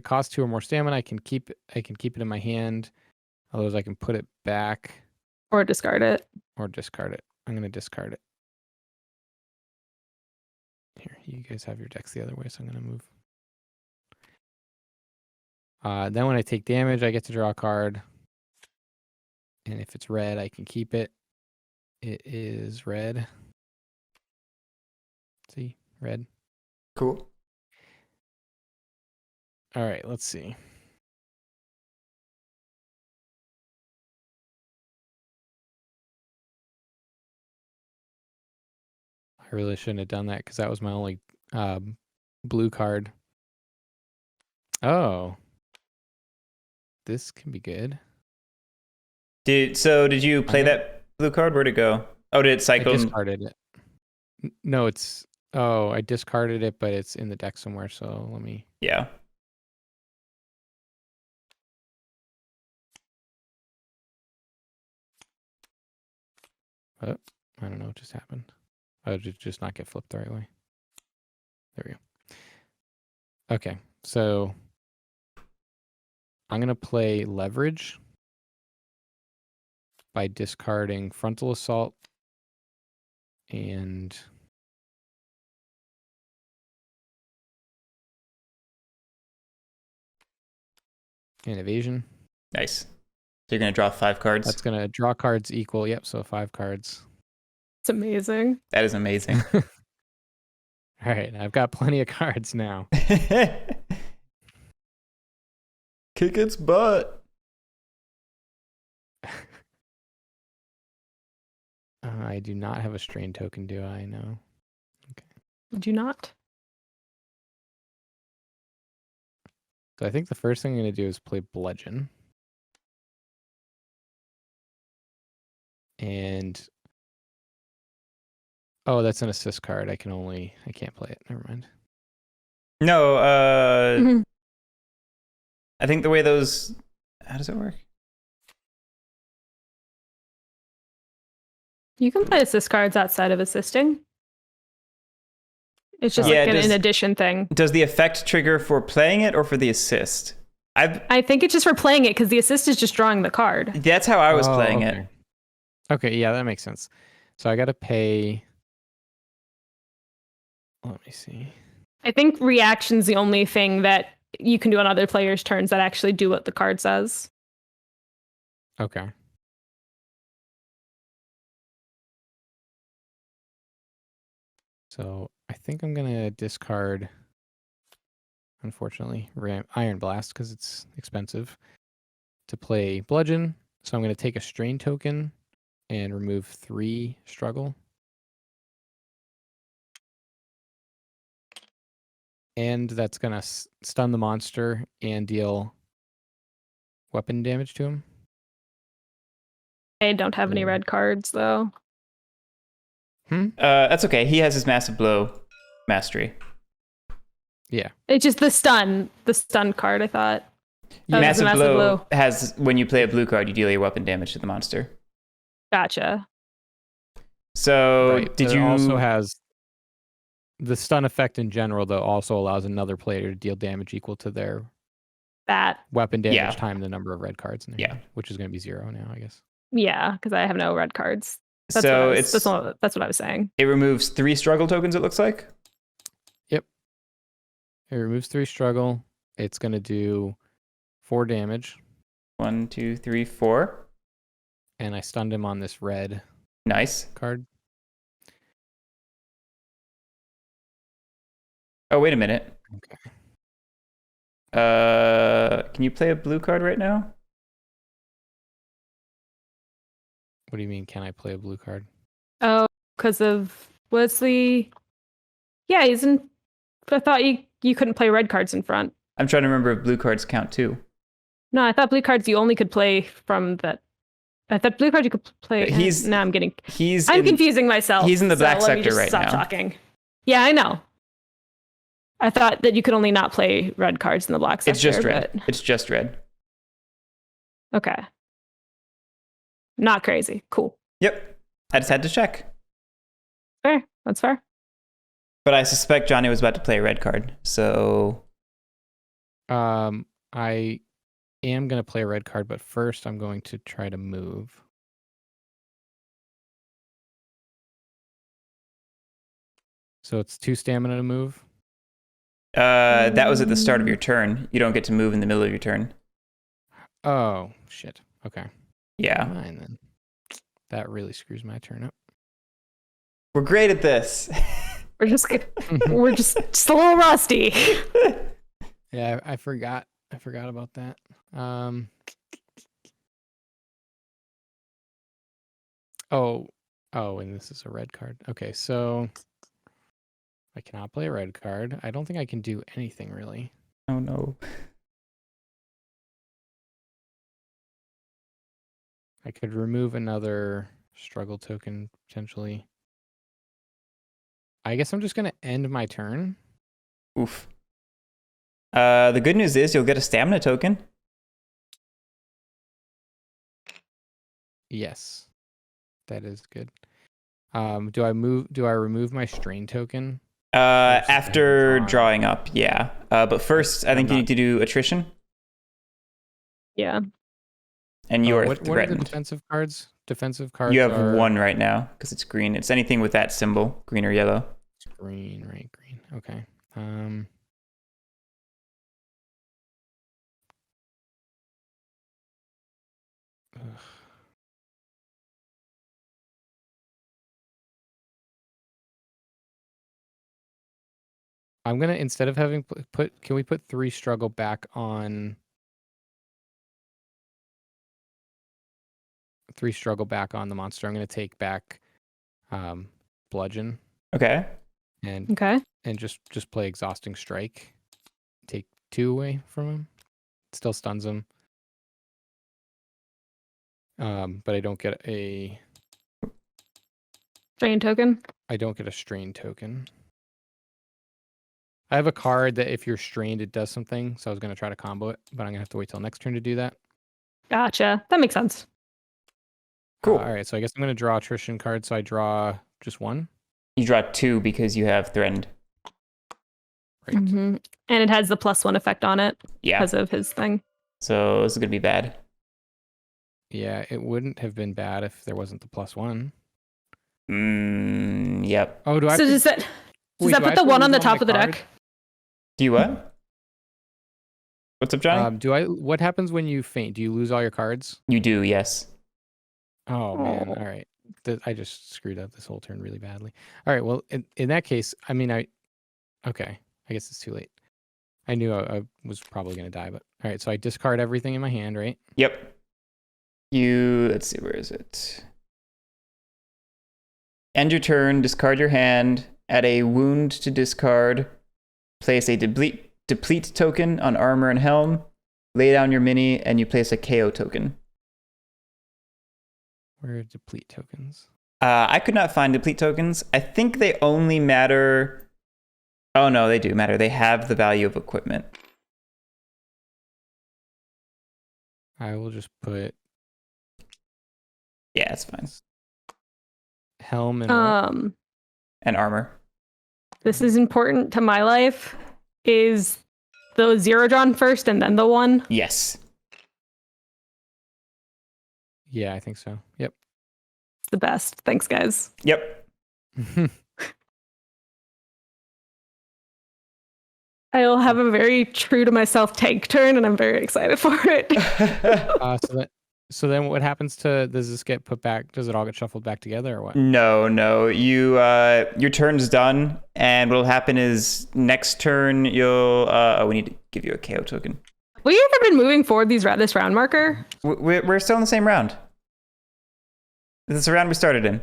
costs 2 or more stamina, I can keep it in my hand. Otherwise, I can put it back Or discard it. or discard it. I'm gonna discard it. Here, you guys have your decks the other way, so I'm gonna move. Then when I take damage, I get to draw a card. And if it's red, I can keep it. It is red. See? Red. Cool. All right, let's see. I really shouldn't have done that because that was my only blue card. Oh. This can be good. Did you play that blue card? Where'd it go? Oh, did it cycle? I discarded it. No, it's... Oh, I discarded it, but it's in the deck somewhere, so let me... Yeah. Oh, I don't know what just happened. Oh, did it just not get flipped the right way? There we go. Okay, so... I'm going to play Leverage by discarding Frontal Assault and Evasion. Nice. So you're going to draw 5 cards? That's going to draw cards equal. Yep, so 5 cards. It's amazing. That is amazing. All right, I've got plenty of cards now. Kick its butt. I do not have a strain token, do I? No. Do you not? So I think the first thing I'm going to do is play Bludgeon. And... Oh, that's an assist card. I can't play it. Never mind. No, Mhm. I think the way those... How does it work? You can play assist cards outside of assisting. It's just Yeah, like does- an addition thing. Does the effect trigger for playing it or for the assist? I think it's just for playing it because the assist is just drawing the card. That's how I was Oh, playing okay. it. Okay, yeah, that makes sense. So I got to pay... Let me see. I think reaction's the only thing that you can do on other players' turns that actually do what the card says. Okay. So I think I'm going to discard, unfortunately, Iron Blast because it's expensive to play Bludgeon. So I'm going to take a Strain token and remove 3 Struggle. And that's going to stun the monster and deal weapon damage to him. I don't have any Yeah. red cards though. That's okay. He has his Massive Blow mastery. Yeah. It's just the stun card, I thought. Yeah. That's a Massive Massive Blow Blow. has, when you play a blue card, you deal your weapon damage to the monster. Gotcha. So Right, did but you... It also has the stun effect in general, though, also allows another player to deal damage equal to their That. weapon damage Yeah. time the number of red cards in their Yeah. hand, which is going to be 0 now, I guess. Yeah, because I have no red cards. That's so what that's what I was saying. it removes 3 struggle tokens, it looks like. It removes 3 struggle. It's going to do 4 damage, 1, 2, 3, 4. and I stunned him on this red Nice. card. Oh, wait a minute. Okay. Can you play a blue card right now? What do you mean, can I play a blue card? Oh, because of what's the? Yeah, he's in. I thought you couldn't play red cards in front. I'm trying to remember if blue cards count too. No, I thought blue cards you only could play from that. I thought blue cards you could play. He's- Now I'm He's I'm in, confusing myself. he's in the black so let me sector just right stop now. talking. Yeah, I know. I thought that you could only not play red cards in the black sector. It's just red. It's just red. Okay. Not crazy. Cool. Yep. I just had to check. Fair. That's fair. But I suspect Johnny was about to play a red card, so... I am going to play a red card, but first I'm going to try to move. So it's 2 stamina to move? That was at the start of your turn. You don't get to move in the middle of your turn. Oh, shit. Okay. Yeah. Fine, then. That really screws my turn up. We're great at this. We're just a little rusty. Yeah, I forgot. I forgot about that. Oh, and this is a red card. Okay, so I cannot play a red card. I don't think I can do anything really. Oh no. I could remove another struggle token potentially. I guess I'm just gonna end my turn. Oof. The good news is you'll get a stamina token. Yes, that is good. Do I remove my strain token? After drawing up, yeah. But first, I think you need to do attrition. Yeah. And you are what are the threatened. defensive cards? Defensive cards. You have 1 right now because it's green. It's anything with that symbol, green or yellow. Green, right? Green. Okay. Ugh. I'm gonna, instead of having can we put 3 struggle back on? 3 struggle back on the monster. I'm gonna take back bludgeon. Okay. And just play exhausting strike. Take 2 away from him. Still stuns him. But I don't get a strain token. I don't get a strain token. I have a card that if you're strained, it does something. So I was gonna try to combo it, but I'm gonna have to wait till next turn to do that. Gotcha. That makes sense. Cool. All right, so I guess I'm gonna draw attrition card. So I draw just 1. You draw 2 because you have threatened. Right. Mm-hmm. And it has the +1 effect on it. Yeah. Because of his thing. So this is gonna be bad. Yeah, it wouldn't have been bad if there wasn't the +1. Yep. Oh, do I? So does that put the 1 on the top of the deck? Do you what? What's up, Johnny? What happens when you faint? Do you lose all your cards? You do, yes. Oh man! All right, I just screwed up this whole turn really badly. All right, well, in that case, I mean, okay, I guess it's too late. I knew I was probably gonna die, but all right. So I discard everything in my hand, right? Yep. Let's see, where is it? End your turn. Discard your hand. Add a wound to discard. Place a deplete token on armor and helm. Lay down your mini, and you place a KO token. Where are deplete tokens? I could not find deplete tokens. I think they only matter... Oh, no, they do matter. They have the value of equipment. I will just put... Yeah, it's fine. Helm and and armor. This is important to my life. Is the 0 drawn first and then the 1? Yes. Yeah, I think so. Yep. It's the best. Thanks, guys. Yep. I'll have a very true to myself tank turn, and I'm very excited for it. So then what happens does this get put back? Does it all get shuffled back together or what? No. Your turn's done, and what'll happen is next turn you'll... we need to give you a KO token. Will you ever been moving forward this round marker? We're still in the same round. This is the round we started in.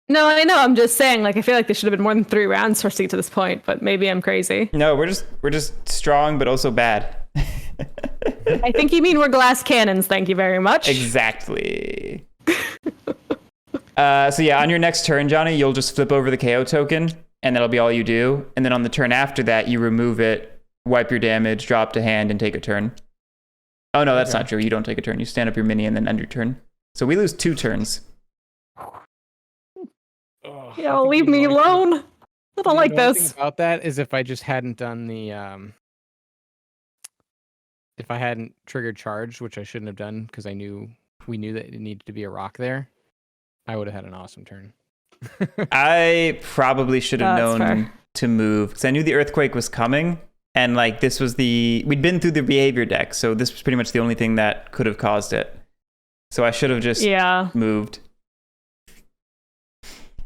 No, I know. I'm just saying, like, I feel like there should have been more than 3 rounds for us to get to this point, but maybe I'm crazy. No, we're just strong, but also bad. I think you mean we're glass cannons. Thank you very much. Exactly. So yeah, on your next turn, Johnny, you'll just flip over the KO token, and that'll be all you do. And then on the turn after that, you remove it, wipe your damage, drop to hand, and take a turn. Oh, no, that's not true. You don't take a turn. You stand up your mini and then end your turn. So we lose 2 turns. Yeah, leave me alone. I don't like The this. thing about that is if I just hadn't done the if I hadn't triggered charge, which I shouldn't have done because we knew that it needed to be a rock there, I would have had an awesome turn. I probably should have That's known fair. to move because I knew the earthquake was coming, and like this was we'd been through the behavior deck, so this was pretty much the only thing that could have caused it. So I should have just moved.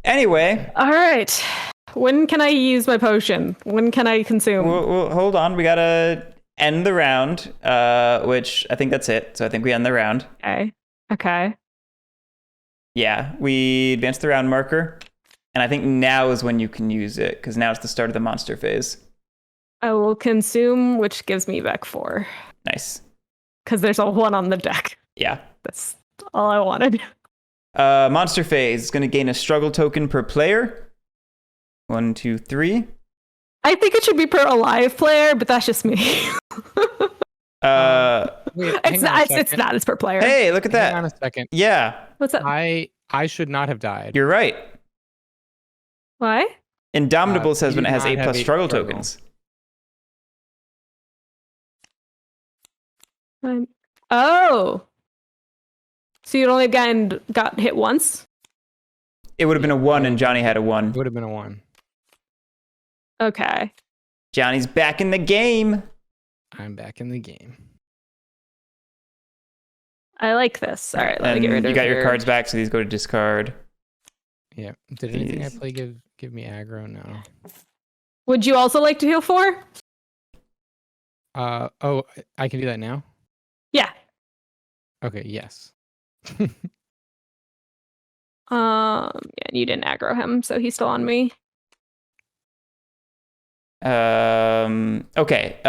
Anyway. All right. When can I use my potion? When can I consume? Well, hold on. We gotta end the round, which I think that's it. So I think we end the round. Okay. Yeah, we advanced the round marker, and I think now is when you can use it because now it's the start of the monster phase. I will consume, which gives me back 4. Nice. Because there's a 1 on the deck. Yeah. That's all I wanted. Monster phase is going to gain a struggle token per player. 1, 2, 3. I think it should be per alive player, but that's just me. Wait, It's not. It's per player. Hey, look at that. Hang on a second. Yeah. What's up? I should not have died. You're right. Why? Indomitable says you when it has do 8 not plus have struggle 8 struggle. tokens. Oh. So you'd only got hit once? It would have been a 1 and Johnny had a 1. It would have been a 1. Okay. Johnny's back in the game. I'm back in the game. I like this. All right, let me And get rid of you got your cards back, so these go to discard. Yeah. Did anything I These. play give me aggro? No. Would you also like to heal 4? Oh, I can do that now? Yeah. Okay, yes. Yeah, you didn't aggro him, so he's still on me. Okay.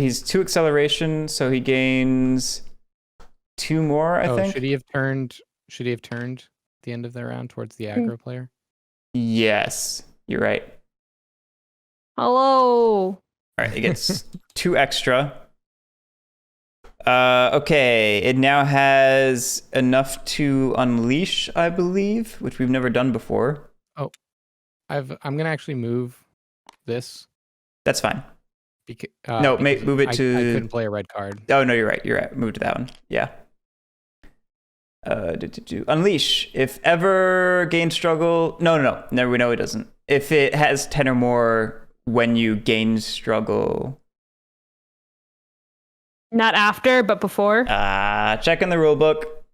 He's 2 acceleration, so he gains 2 more, I think. Should he have turned at the end of the round towards the aggro player? Yes, you're right. Hello. All right, he gets 2 extra. Okay, it now has enough to unleash, I believe, which we've never done before. I'm gonna actually move this. That's fine. No, move it to. I couldn't play a red card. Oh no, you're right. You're right. Move to that one. Yeah. Unleash. If ever gain struggle. No. We know it doesn't. If it has 10 or more when you gain struggle. Not after, but before. Check in the rule book.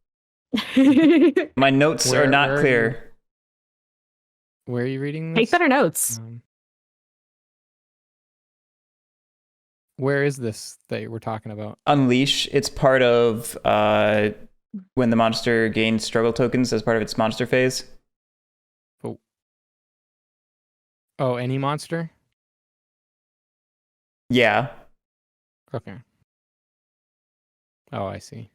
My notes are not clear. Where are you reading this? Take better notes. Where is this that we're talking about? Unleash. It's part of when the monster gains struggle tokens as part of its monster phase. Oh, any monster? Yeah. Okay. Oh, I see.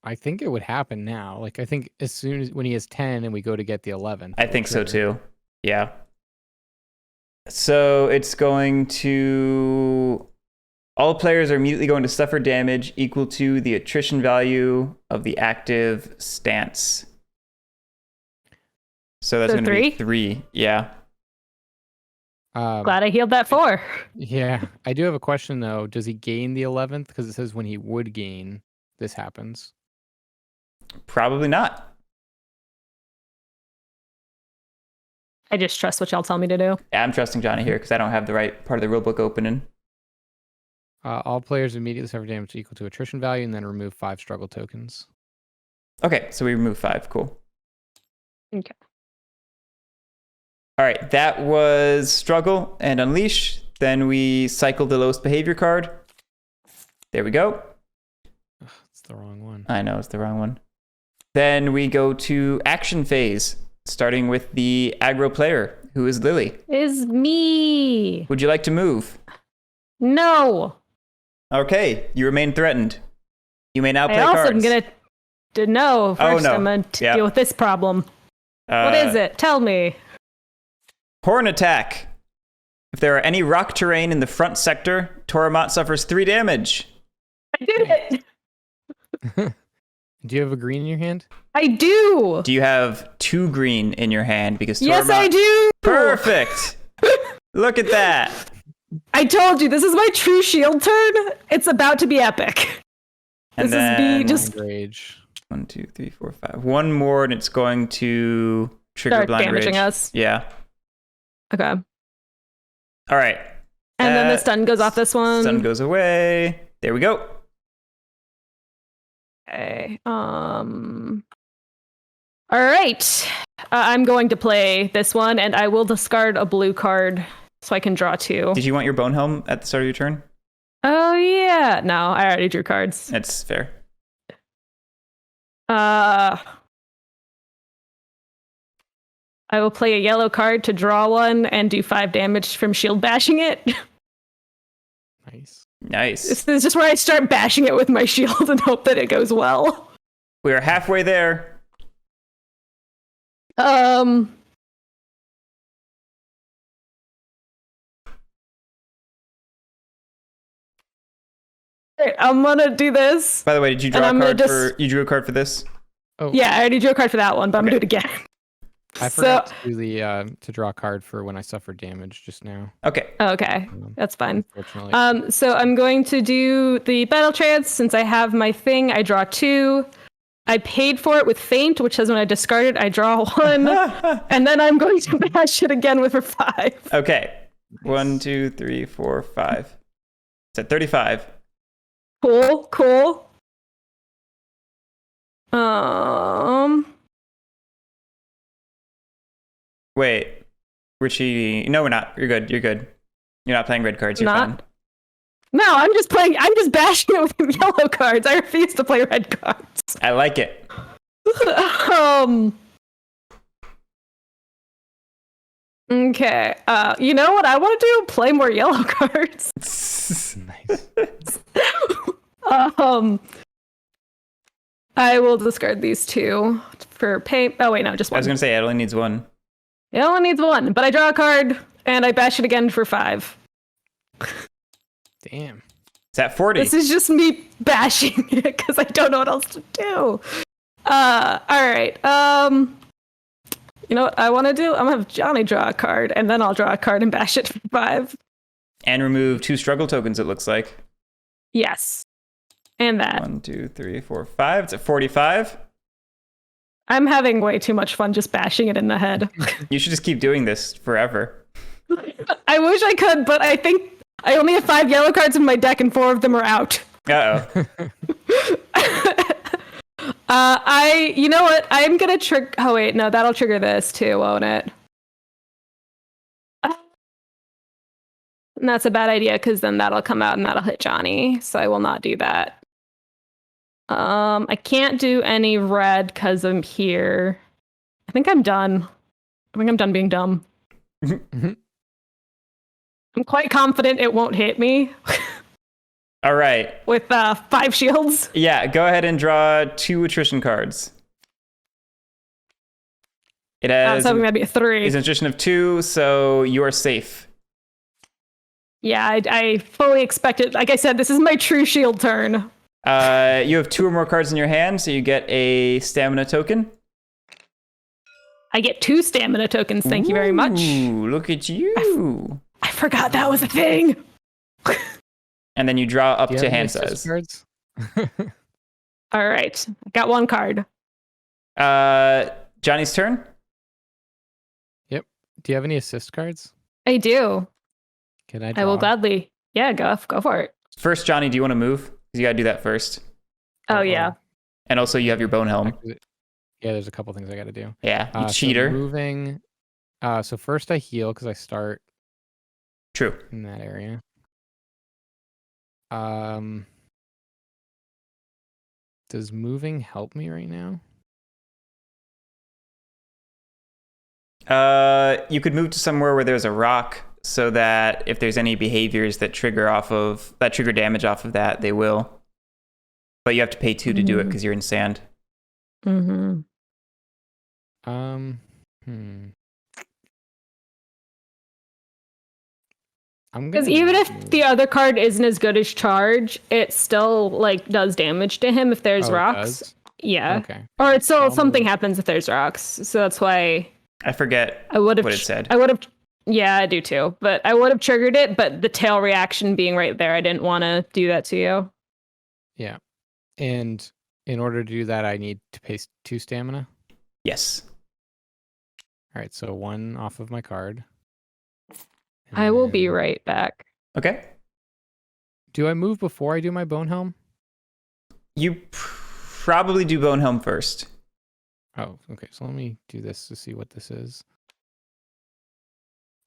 I think it would happen now. Like, I think as soon as when he has 10 and we go to get the 11th. I think so too. Yeah. So it's going to. All players are immediately going to suffer damage equal to the attrition value of the active stance. So that's going to be 3. Yeah. Glad I healed that 4. Yeah. I do have a question, though. Does he gain the 11th? Because it says when he would gain, this happens. Probably not. I just trust what y'all tell me to do. Yeah, I'm trusting Johnny here because I don't have the right part of the rulebook opening. All players immediately suffer damage equal to attrition value and then remove 5 struggle tokens. Okay, so we remove 5. Cool. Okay. All right, that was struggle and unleash. Then we cycle the lowest behavior card. There we go. Ugh, it's the wrong one. I know, it's the wrong one. Then we go to action phase, starting with the aggro player, who is Lily. Is me. Would you like to move? No. Okay, you remain threatened. You may now play I also cards. am gonna no. First, no. I'm gonna Yep. deal with this problem. What is it? Tell me. Horn attack. If there are any rock terrain in the front sector, Toramat suffers 3 damage. I did it. Do you have a green in your hand? I do. Do you have 2 green in your hand? Because Toramat... Yes, I do. Perfect. Look at that. I told you, this is my true shield turn. It's about to be epic. And This is me then just Rage. 1, 2, 3, 4, 5. One more, and it's going to trigger start blind damaging rage. us. Yeah. Okay. All right. And then the stun goes off this one. Stun goes away. There we go. Okay. All right. I'm going to play this one, and I will discard a blue card so I can draw 2. Did you want your bone helm at the start of your turn? Oh yeah. No, I already drew cards. That's fair. I will play a yellow card to draw 1 and do 5 damage from shield bashing it. Nice. Nice. This is just where I start bashing it with my shield and hope that it goes well. We are halfway there. I'm gonna do this. By the way, did you draw a card for... You drew a card for this? Oh, Yeah, I already drew a card for that one, but I'm gonna do it again. I forgot to do the to draw a card for when I suffer damage just now. Okay. Okay, that's fine. Unfortunately. So I'm going to do the battle trance. Since I have my thing, I draw 2. I paid for it with feint, which says when I discard it, I draw 1. And then I'm going to bash it again with her 5. Okay. 1, 2, 3, 4, 5. It's at 35. Cool. Wait. We're cheating. No, we're not. You're good. You're not playing red cards. You're Not? fine. No, I'm just bashing it with yellow cards. I refuse to play red cards. I like it. Okay. You know what I want to do? Play more yellow cards. Nice. I will discard these 2 for pay. Oh wait, no, just I one. was going to say, it only needs 1. It only needs 1, but I draw a card and I bash it again for 5. Damn. It's at 40. This is just me bashing it because I don't know what else to do. All right. You know what I want to do? I'm gonna have Johnny draw a card, and then I'll draw a card and bash it for 5. And remove 2 struggle tokens, it looks like. Yes. And that. 1, 2, 3, 4, 5. It's at 45. I'm having way too much fun just bashing it in the head. You should just keep doing this forever. I wish I could, but I think I only have 5 yellow cards in my deck, and 4 of them are out. Uh-oh. You know what? I'm gonna trigger. Oh wait, no, that'll trigger this too, won't it? And that's a bad idea because then that'll come out and that'll hit Johnny. So I will not do that. I can't do any red because I'm here. I think I'm done. I think I'm done being dumb. I'm quite confident it won't hit me. All right. With 5 shields. Yeah, go ahead and draw 2 attrition cards. It has So maybe a 3. an attrition of 2, so you are safe. Yeah, I fully expected. Like I said, this is my true shield turn. You have 2 or more cards in your hand, so you get a stamina token. I get 2 stamina tokens. Thank you very much. Ooh, look at you. I forgot that was a thing. And then you draw up Do you to have any hand assist size. cards? All right, I got 1 card. Johnny's turn. Yep. Do you have any assist cards? I do. Can I draw? I will gladly. Yeah, go for it. First, Johnny, do you want to move? Because you got to do that first. Oh yeah. And also, you have your bone helm. Yeah, there's a couple things I got to do. Yeah, you So cheater. moving. So first I heal because I start True. in that area. Does moving help me right now? You could move to somewhere where there's a rock, so that if there's any behaviors that trigger damage off of that, they will. but you have to pay 2 to do it because you're in sand. Mm-hmm. Because even if the other card isn't as good as charge, it still like does damage to him if there's rocks. Does? Yeah. Okay. Or it's still something happens if there's rocks. So that's why I forget what it said. I would have. Yeah, I do too. But I would have triggered it. But the tail reaction being right there, I didn't want to do that to you. Yeah. And in order to do that, I need to pay 2 stamina. Yes. All right. So 1 off of my card. I will be right back. Okay. Do I move before I do my bone helm? You probably do bone helm first. Oh, okay. So let me do this to see what this is.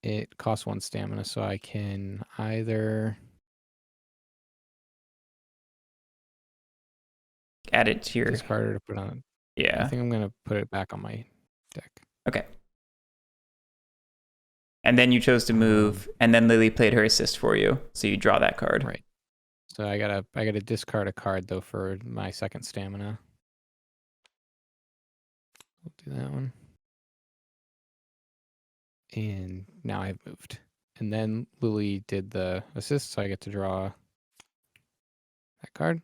It costs 1 stamina, so I can either add it to your discard it or put it on. Yeah. I think I'm gonna put it back on my deck. Okay. And then you chose to move, and then Lily played her assist for you, so you draw that card. Right. So I gotta discard a card though for my 2nd stamina. We'll do that one. And now I've moved. And then Lily did the assist, so I get to draw that card.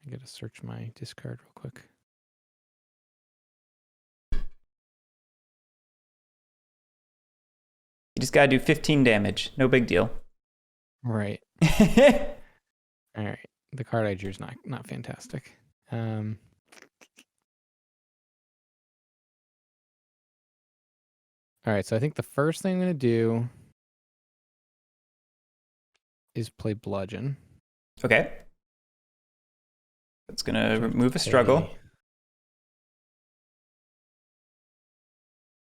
I gotta search my discard real quick. You just gotta do 15 damage. No big deal. Right. All right. The card I drew is not fantastic. All right. So I think the first thing I'm gonna do is play bludgeon. Okay. That's gonna remove a struggle.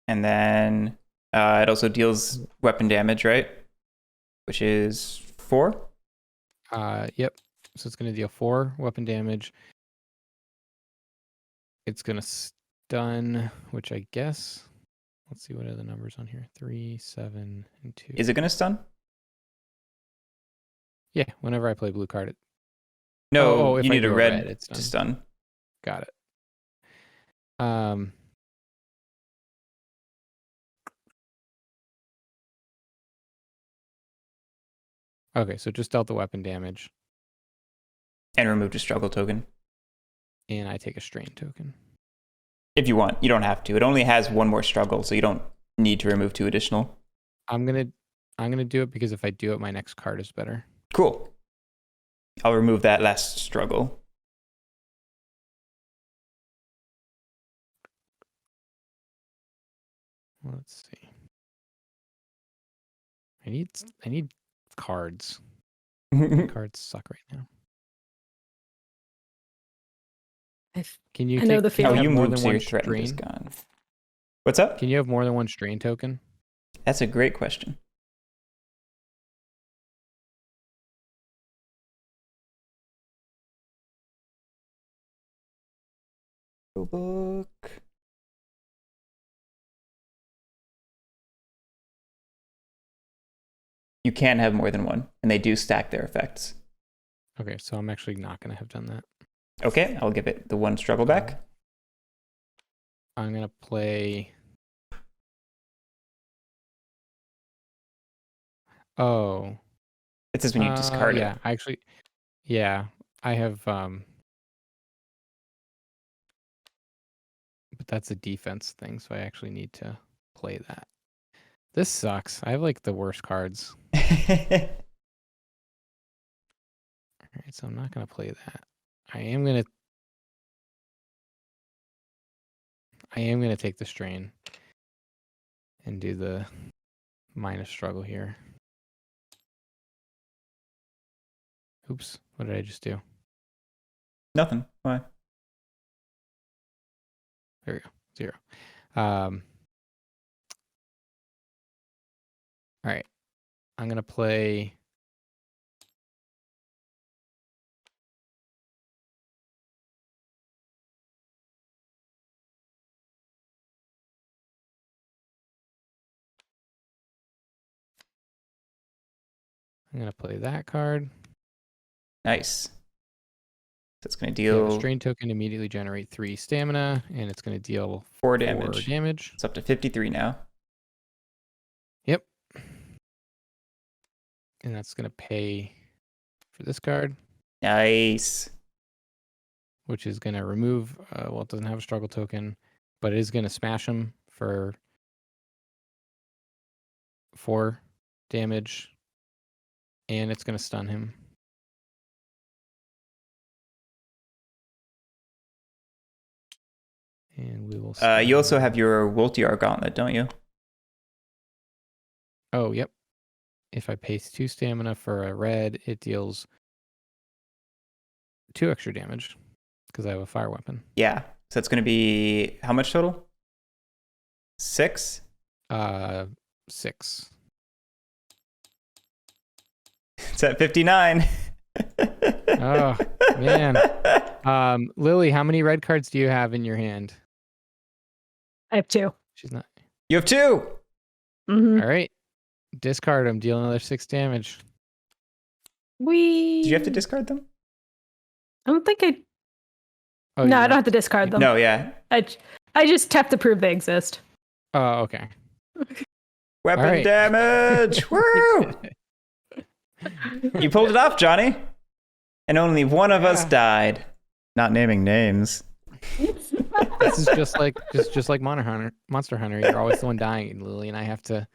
And then it also deals weapon damage, right? Which is 4? Yep. So it's gonna deal 4 weapon damage. It's gonna stun, which I guess. Let's see what are the numbers on here. 3, 7, and 2. Is it gonna stun? Yeah. Whenever I play blue card, it. No, if you I need a do red to stun. Got it. Okay, so just dealt the weapon damage. And removed a struggle token. And I take a strain token. If you want. You don't have to. It only has 1 more struggle, so you don't need to remove 2 additional. I'm gonna do it because if I do it, my next card is better. Cool. I'll remove that last struggle. Let's see. I need cards. Cards suck right now. Can you? I know the feeling. Oh, you more moved, than so one your threatened strain? is gone. What's up? Can you have more than 1 strain token? That's a great question. Book. You can have more than 1, and they do stack their effects. Okay, so I'm actually not gonna have done that. Okay, I'll give it the 1 struggle back. I'm gonna play. Oh. It says when you discard yeah, it. actually, yeah, I have. But that's a defense thing, so I actually need to play that. This sucks. I have like the worst cards. All right, so I'm not gonna play that. I am gonna take the strain and do the minus struggle here. Oops, what did I just do? Nothing. Why? There we go. 0. All right, I'm gonna play. I'm gonna play that card. Nice. So it's going to You have a deal strain token immediately generate 3 stamina, and it's gonna deal 4 4 damage. damage. It's up to 53 now. Yep. And that's gonna pay for this card, Nice. which is gonna remove. Well, it doesn't have a struggle token, but it is gonna smash him for 4 damage, and it's gonna stun him. And we will. You also have your Woltiar Gauntlet, don't you? Oh, yep. If I pay 2 stamina for a red, it deals 2 extra damage because I have a fire weapon. Yeah. So it's going to be how much total? 6? 6. It's at 59. Oh, man. Lily, how many red cards do you have in your hand? I have 2. She's not. You have 2. Mm-hmm. All right. Discard them. Deal another 6 damage. We. Did you have to discard them? I don't think I. Oh, No, you I don't have to discard them. No, yeah. I just have to prove they exist. Oh, okay. Weapon All right. damage. Woo! You pulled it off, Johnny. And only one of us died. Not naming names. This is just like Monster Hunter. You're always the one dying, Lily, and I have to.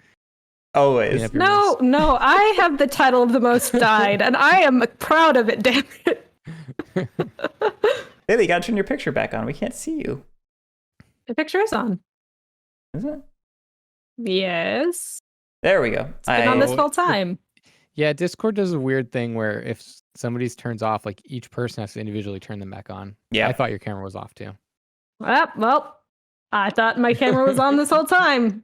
Always. clean up your No, I have the title of the most died, and I am proud of it. Damn it! Lily, you gotta turn your picture back on. We can't see you. The picture is on. Is it? Yes, There we go. it's been on this whole time. Yeah, Discord does a weird thing where if somebody's turns off, like each person has to individually turn them back on. Yeah. I thought your camera was off too. Well, I thought my camera was on this whole time.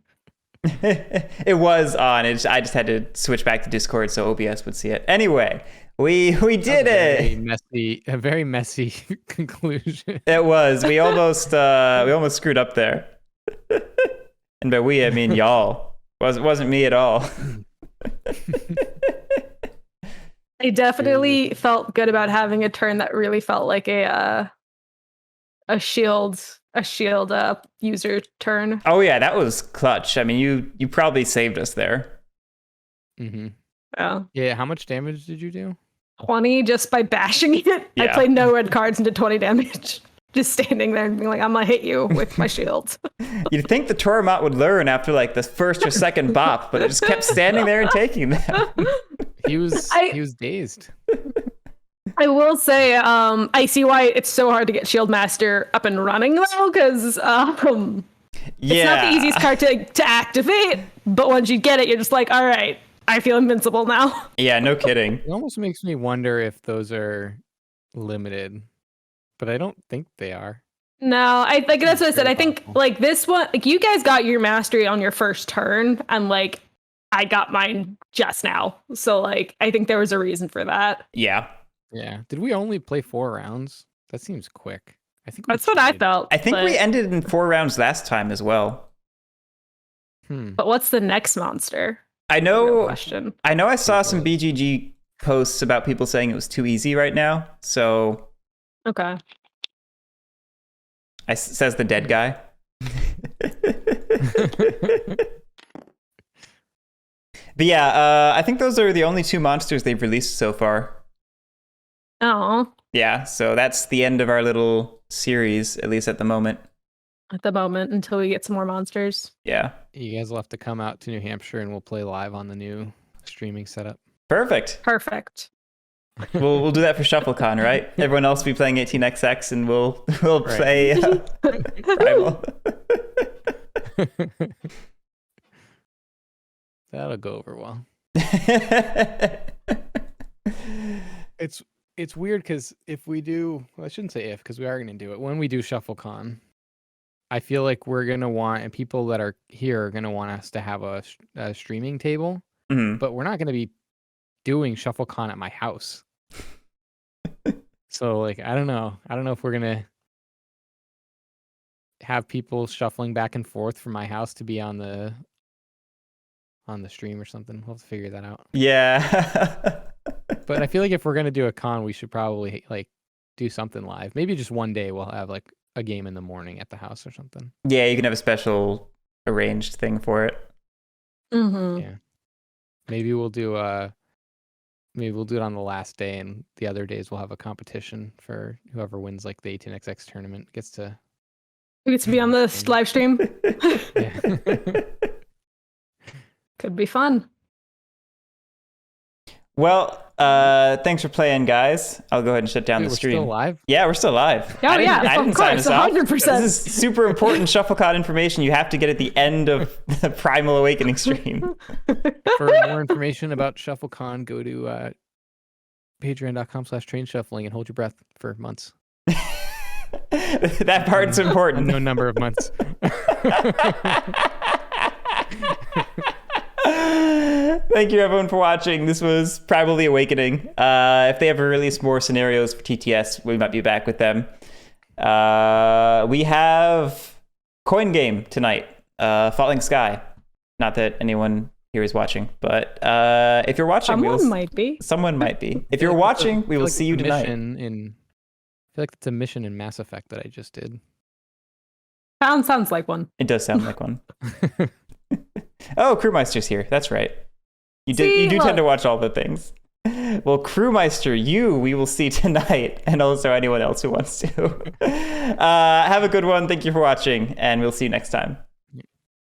It was on. I just had to switch back to Discord so OBS would see it. Anyway, we did it. A very messy conclusion. It was. We almost screwed up there. And by we, I mean y'all. It wasn't me at all. I definitely felt good about having a turn that really felt like a shield user turn. Oh yeah, that was clutch. I mean, you probably saved us there. Mm-hmm. Yeah. Yeah. How much damage did you do? 20 just by bashing it. Yeah. I played no red cards and did 20 damage. Just standing there and being like, I'm gonna hit you with my shield. You'd think the Toramat would learn after like the first or second bop, but it just kept standing there and taking them. He was dazed. I will say, I see why it's so hard to get Shield Master up and running though, because it's not the easiest card to activate. But once you get it, you're just like, all right, I feel invincible now. Yeah, no kidding. It almost makes me wonder if those are limited, but I don't think they are. No, I think that's what I said. Very I think powerful. like this one, like you guys got your mastery on your first turn, and like I got mine just now. So like I think there was a reason for that. Yeah. Yeah. Did we only play 4 rounds? That seems quick. I think we That's what I cheated. felt. I think but, we ended in 4 rounds last time as well. But what's the next monster? I Real know question. I saw some BGG posts about people saying it was too easy right now. So Okay. says the dead guy. But yeah, I think those are the only 2 monsters they've released so far. Oh, Yeah, so that's the end of our little series, at least at the moment. at the moment until we get some more monsters. Yeah. You guys will have to come out to New Hampshire and we'll play live on the new streaming setup. Perfect. Perfect. We'll do that for ShuffleCon, right? Everyone else will be playing 18xx and we'll Right. play Primal. That'll go over well. It's weird because if we do, well, I shouldn't say if, because we are going to do it. When we do ShuffleCon, I feel like we're going to want, and people that are here are going to want us to have a streaming table, Mhm. but we're not going to be doing ShuffleCon at my house. So like, I don't know if we're going to have people shuffling back and forth from my house to be on the on the stream or something. We'll have to figure that out. Yeah. But I feel like if we're gonna do a con, we should probably like do something live. Maybe just one day we'll have like a game in the morning at the house or something. Yeah, you can have a special arranged thing for it. Mm-hmm. Yeah. Maybe we'll do it on the last day, and the other days we'll have a competition for whoever wins like the 18xx tournament gets to. We get to be on the live stream. Yeah. Could be fun. Well, thanks for playing, guys. I'll go ahead and shut down the We're stream. still live? Yeah, we're still live. Oh, yeah, I of didn't sign course, us off. 100%. This is super important Shufflecon information you have to get at the end of the Primal Awakening stream. For more information about ShuffleCon, go to patreon.com/trainshuffling and hold your breath for months. That part's important. No number of months. Thank you, everyone, for watching. This was Primal the Awakening. If they ever release more scenarios for TTS, we might be back with them. We have Coin Game tonight, Falling Sky. Not that anyone here is watching, but if you're watching, Someone might be. Someone might be. If you're watching, we will see you tonight. I feel like it's a mission in Mass Effect that I just did. Sounds like one. It does sound like one. Oh, Crewmeister's here. That's right. You do tend to watch all the things. Well, Crewmeister, we will see tonight, and also anyone else who wants to. Have a good one. Thank you for watching, and we'll see you next time.